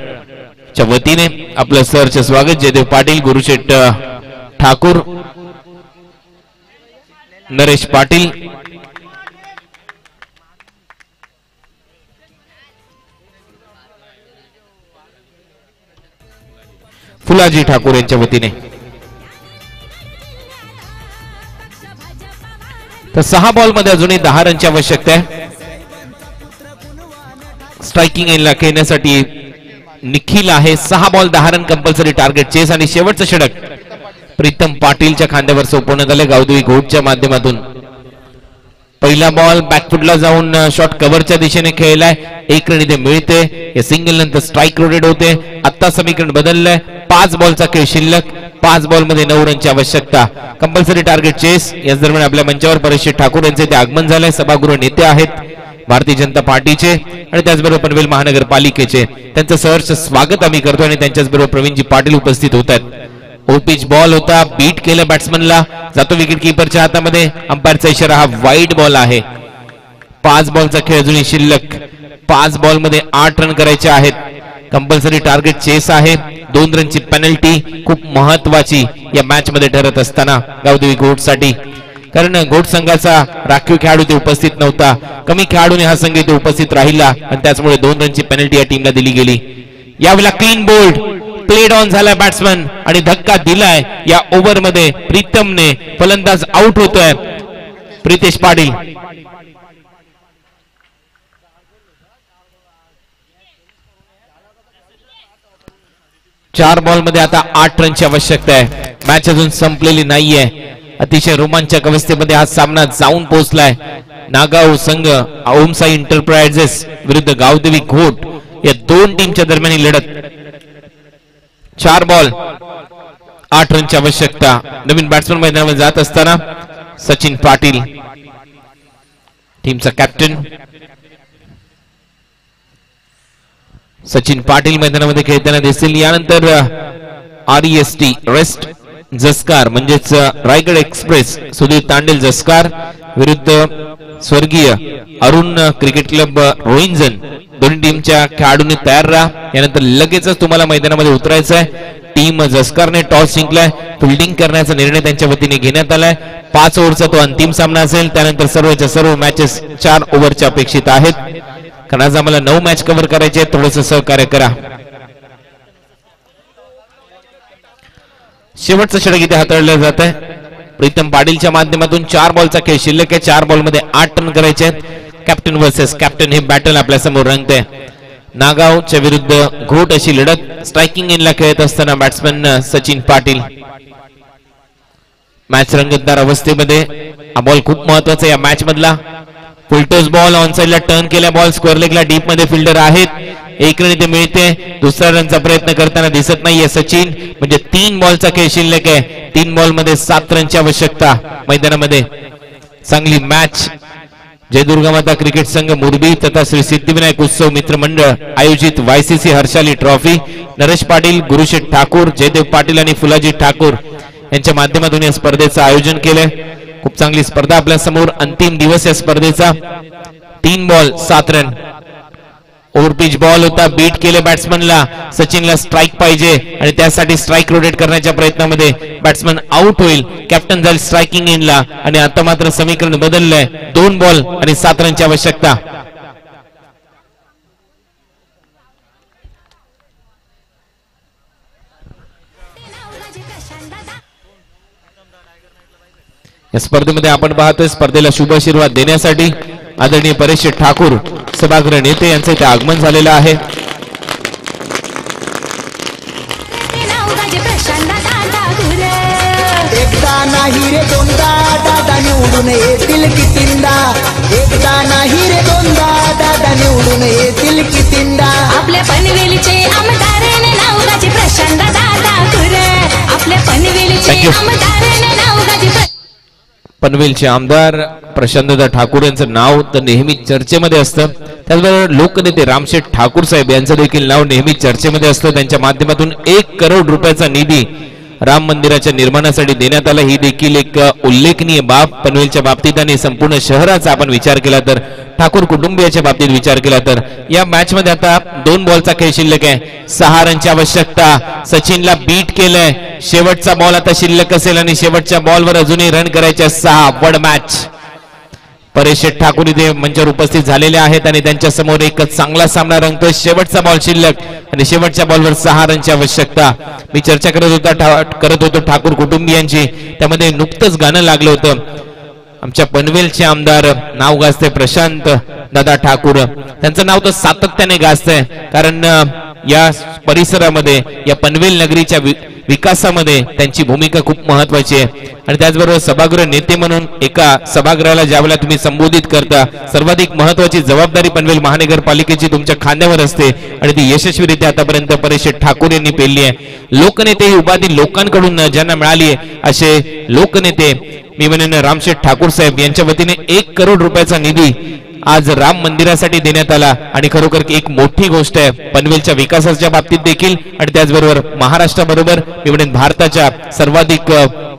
च्या वतीने आपलं सहर्ष स्वागत. जयदेव पाटील, गुरुशेठ ठाकूर, नरेश पाटील, फुलाजी ठाकूर यांच्या वतीने. तर 6 बॉल मध्ये अजूनही 10 रनची आवश्यकता आहे. स्ट्रायकिंग एंडला खेळण्यासाठी निखिल आहे. 6 ball 10 run compulsory target chase आणि शेवटचं षटक प्रीतम पाटीलच्या खांद्यावर सोपवण्यात आले गावदेवी घोटच्या माध्यमातून. पहिला बॉल बॅकफुटला जाऊन शॉट कव्हरच्या दिशेने खेळलाय. 1 रन इथे मिळते. या सिंगल नंतर स्ट्राईक रोटेट होते. आता समीकरण बदललंय. 5 बॉलचा खेळ शिल्लक. 5 बॉल मध्ये 9 रनची आवश्यकता. Compulsory target chase. याच दरम्यान आपल्या मंचावर परीक्षित ठाकूर यांचे इथे आगमन झालंय. सभागृह नेते आहेत भारतीय जनता पार्टीचे आणि त्याचबरोबर पनवेल महानगरपालिकेचे. त्यांचं सहर्ष स्वागत आम्ही करतो आणि त्यांच्याचबरोबर प्रवीणजी पाटील उपस्थित होत आहेत. ओपिच बॉल होता. बीट केलं बॅट्समनला. जातो विकेट किपरच्या हातामध्ये. अंपायरचा इशारा हा वाईड बॉल आहे. 5 बॉलचा खेळ अजूनही शिल्लक. 5 बॉल मध्ये 8 रन करायचे आहेत. कंपल्सरी टार्गेट चेस आहे. 2 रनची पेनल्टी खूप महत्वाची या मॅच मध्ये ठरत असताना गावदेवी घोटसाठी, कारण घोट संघाचा राखीव खेळाडू ते उपस्थित नव्हता. कमी खेळाडूने हा संघ इथे उपस्थित राहिला आणि त्याचमुळे 2 रनची पेनल्टी या टीमला दिली गेली. यावेळेला क्लीन बोल्ड प्लेड ऑन झालाय बॅट्समन आणि धक्का दिलाय. या ओव्हर मध्ये प्रीतमने. फलंदाज आउट होतोय प्रितेश पाटील. चार बॉल मध्ये आता 8 रनची आवश्यकता आहे. मॅच अजून संपलेली नाहीये. अतिशय रोमांचक अवस्थेमध्ये हा सामना जाऊन पोहोचलाय. नागाव संघ ओमसाई एंटरप्राइजेस विरुद्ध गावदेवी घोट या 2 टीमच्या दरम्यान ही लढत. 4 बॉल 8 रनची आवश्यकता. नवीन बॅट्समन मैदानामध्ये जात असताना सचिन पाटील टीमचा कॅप्टन. सचिन पाटील मैदानामध्ये खेळताना दिसतील. यानंतर REST रेस्ट जस्कार म्हणजेच रायगड एक्सप्रेस सुधीर तांडेल जस्कार विरुद्ध स्वर्गीय अरुण क्रिकेट क्लब रोहिंजन. दोन्ही टीमच्या खेळाडूंनी तयार राहा. यानंतर लगेचच तुम्हाला मैदानामध्ये उतरायचं आहे. टीम जस्कारने टॉस जिंकलाय. फिल्डिंग करण्याचा निर्णय त्यांच्या वतीने घेण्यात आलाय. 5 ओव्हरचा तो अंतिम सामना असेल. त्यानंतर सर्वच्या सर्व मॅचेस 4 ओव्हरच्या अपेक्षित आहेत. कारण आज आम्हाला 9 मॅच कव्हर करायचे आहेत. थोडंसं सहकार्य करा. शेवटचं षटक इथे हाताळलं जात आहे. प्रीतम पाटीलच्या माध्यमातून 4 बॉलचा खेळ शिल्लक आहे. 4 बॉल मध्ये 8 रन करायचे आहेत. कॅप्टन वर्सेस कॅप्टन हे बॅटल आपल्या समोर रंगते. नागावच्या विरुद्ध घोट अशी लढत. स्ट्रायकिंग एंडला खेळत असताना बॅट्समन सचिन पाटील. मॅच रंगतदार अवस्थेमध्ये. हा बॉल खूप महत्वाचा या मॅच मधला. फुलटोस बॉल ऑन साइडला टर्न केला. बॉल स्क्वेअर लेगला डीप मध्ये फिल्डर आहेत. 1 रन इथे मिळते. दुसरा रनचा प्रयत्न करताना दिसत नाहीये सचिन. म्हणजे 3 बॉलचा खेळ शिल्लक आहे. 3 बॉल मध्ये 7 रनची आवश्यकता मैदानामध्ये. चांगली मॅच. जय दुर्गा माता क्रिकेट संघ मुरबी तथा श्री सिद्धिविनायक उत्सव मित्र मंडळ आयोजित YCC हर्षाली ट्रॉफी नरेश पाटील, गुरुशेठ ठाकूर, जयदेव पाटील आणि फुलाजी ठाकूर यांच्या माध्यमातून या स्पर्धेचं आयोजन केलंय. खूप चांगली स्पर्धा आपल्या समोर. अंतिम दिवस या स्पर्धेचा. 3 बॉल 7 रन. ओव्हरपिच बॉल होता. बीट केले बॅट्समनला. सचिनला स्ट्राईक पाहिजे आणि त्यासाठी स्ट्राईक रोटेट करण्याच्या प्रयत्नामध्ये बॅट्समन आउट होईल. कॅप्टन जाईल स्ट्रायकिंग एंडला आणि आता मात्र समीकरण बदललंय. 2 बॉल आणि 7 रनची आवश्यकता. या स्पर्धेमध्ये आपण पाहतोय स्पर्धेला शुभ आशीर्वाद देण्यासाठी आदरणीय परेश ठाकूर सभागृह नेते यांचे इथे आगमन झालेलं आहे. एकदा नाही रे दोनदा दादा निवडून येतील कितींदा. एकदा नाही रे दोनदा दादा निवडून येतील कितींदा. आपल्या पनवेलचे आमदार नावगाचे प्रशांत दादा खुरे. आपल्या पनवेलचे आमदार नावगाचे पनवेलचे आमदार प्रशांतदा ठाकूर यांचं नाव तर नेहमी चर्चेमध्ये असतं. त्याचबरोबर लोकनेते रामशेठ ठाकूर साहेब यांचं देखील नाव नेहमी चर्चेमध्ये असतं. त्यांच्या माध्यमातून 1 करोड रुपयाचा निधी राम मंदिराच्या निर्माणासाठी देण्यात आला. ही देखील एक उल्लेखनीय बाब पनवेलच्या बाबतीत आणि संपूर्ण शहराचा आपण विचार केला तर, ठाकूर कुटुंबियाच्या बाबतीत विचार केला तर. या मॅच मध्ये आता 2 बॉलचा खेळ शिल्लक आहे. 6 रनची आवश्यकता. सचिनला बीट केलंय. शेवटचा बॉल आता शिल्लक असेल आणि शेवटच्या बॉलवर अजूनही रन करायचे 6. वड मॅच. परेश शेठ ठाकूर इथे मंचावर उपस्थित झालेले आहेत आणि त्यांच्या समोर एक चांगला सामना रंगतोय. शेवटचा बॉल शिल्लक आणि शेवटच्या बॉलवर 6 रनची आवश्यकता. मी चर्चा करत होतो ठाकूर कुटुंबियांची, त्यामध्ये नुकतंच गाणं लागलं होतं. आमच्या पनवेलचे आमदार नाव गाजते प्रशांत दादा ठाकूर, त्यांचं नाव तर सातत्याने गाजतंय, कारण या परिसरामध्ये या पनवेल नगरीच्या विकासामध्ये त्यांची भूमिका खूप महत्वाची आहे. आणि त्याचबरोबर सभागृह नेते म्हणून एका सभागृहाला ज्यावेळेला तुम्ही संबोधित करता, सर्वाधिक महत्वाची जबाबदारी पनवेल महानगरपालिकेची तुमच्या खांद्यावर असते आणि ती यशस्वीरित्या आतापर्यंत परेश शेठ ठाकूर यांनी पेलली आहे. लोकनेते ही उपाधी लोकांकडून ज्यांना मिळाली आहे असे लोकनेते मी म्हणेन रामशेठ ठाकूर साहेब यांच्या वतीने 1 करोड रुपयाचा निधी आज राम मंदिरासाठी देण्यात आला आणि खरोखर एक मोठी गोष्ट आहे पनवेलच्या विकासाच्या बाबतीत देखील आणि त्याचबरोबर महाराष्ट्राबरोबर मी म्हणेन भारताच्या सर्वाधिक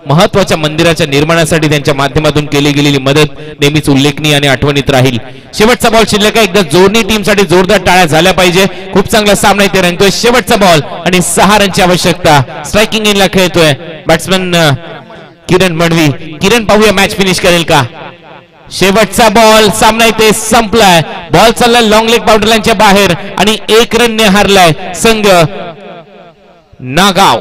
महत्वाच्या मंदिराच्या निर्माणासाठी त्यांच्या माध्यमातून केली गेलेली मदत नेहमीच उल्लेखनीय आणि आठवणीत राहील. शेवटचा बॉल शिल्लक आहे. एकदा जोडणी टीमसाठी जोरदार टाळ्या झाल्या पाहिजे. खूप चांगला सामना इथे रंगतोय. शेवटचा बॉल आणि 6 रनची आवश्यकता. स्ट्रायकिंग इनला खेळतोय बॅट्समन किरण मडवी. किरण पाहूया मॅच फिनिश करेल का. शेवटचा बॉल, सामना इथे संपलाय. बॉल चाललाय लॉंग लेग बाउंड्री लाईनच्या बाहेर आणि 1 रनने हारलाय संघ नागाव.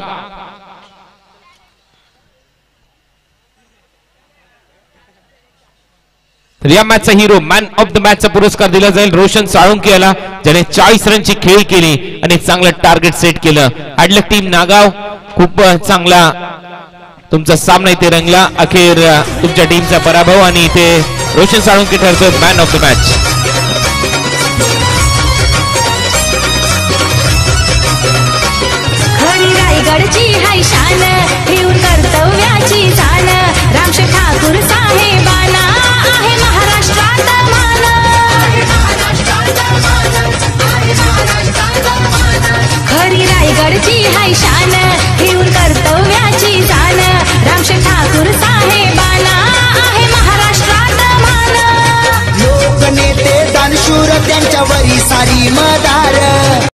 या मॅचचा हिरो मॅन ऑफ द मॅचचा पुरस्कार दिला जाईल रोशन साळुंके याला, ज्याने 40 रनची खेळी केली आणि चांगलं टार्गेट सेट केलं. हॅडलक टीम नागाव, खूप चांगला तुमचा सामना इथे रंगला. अखेर तुमच्या टीमचा पराभव आणि इथे रोशन साळुंके ठरतोय मॅन ऑफ द मॅच. खरी रायगडची हाय शान, ठेवून कर्तव्याची जाण, रामशेठ ठाकूर साहेब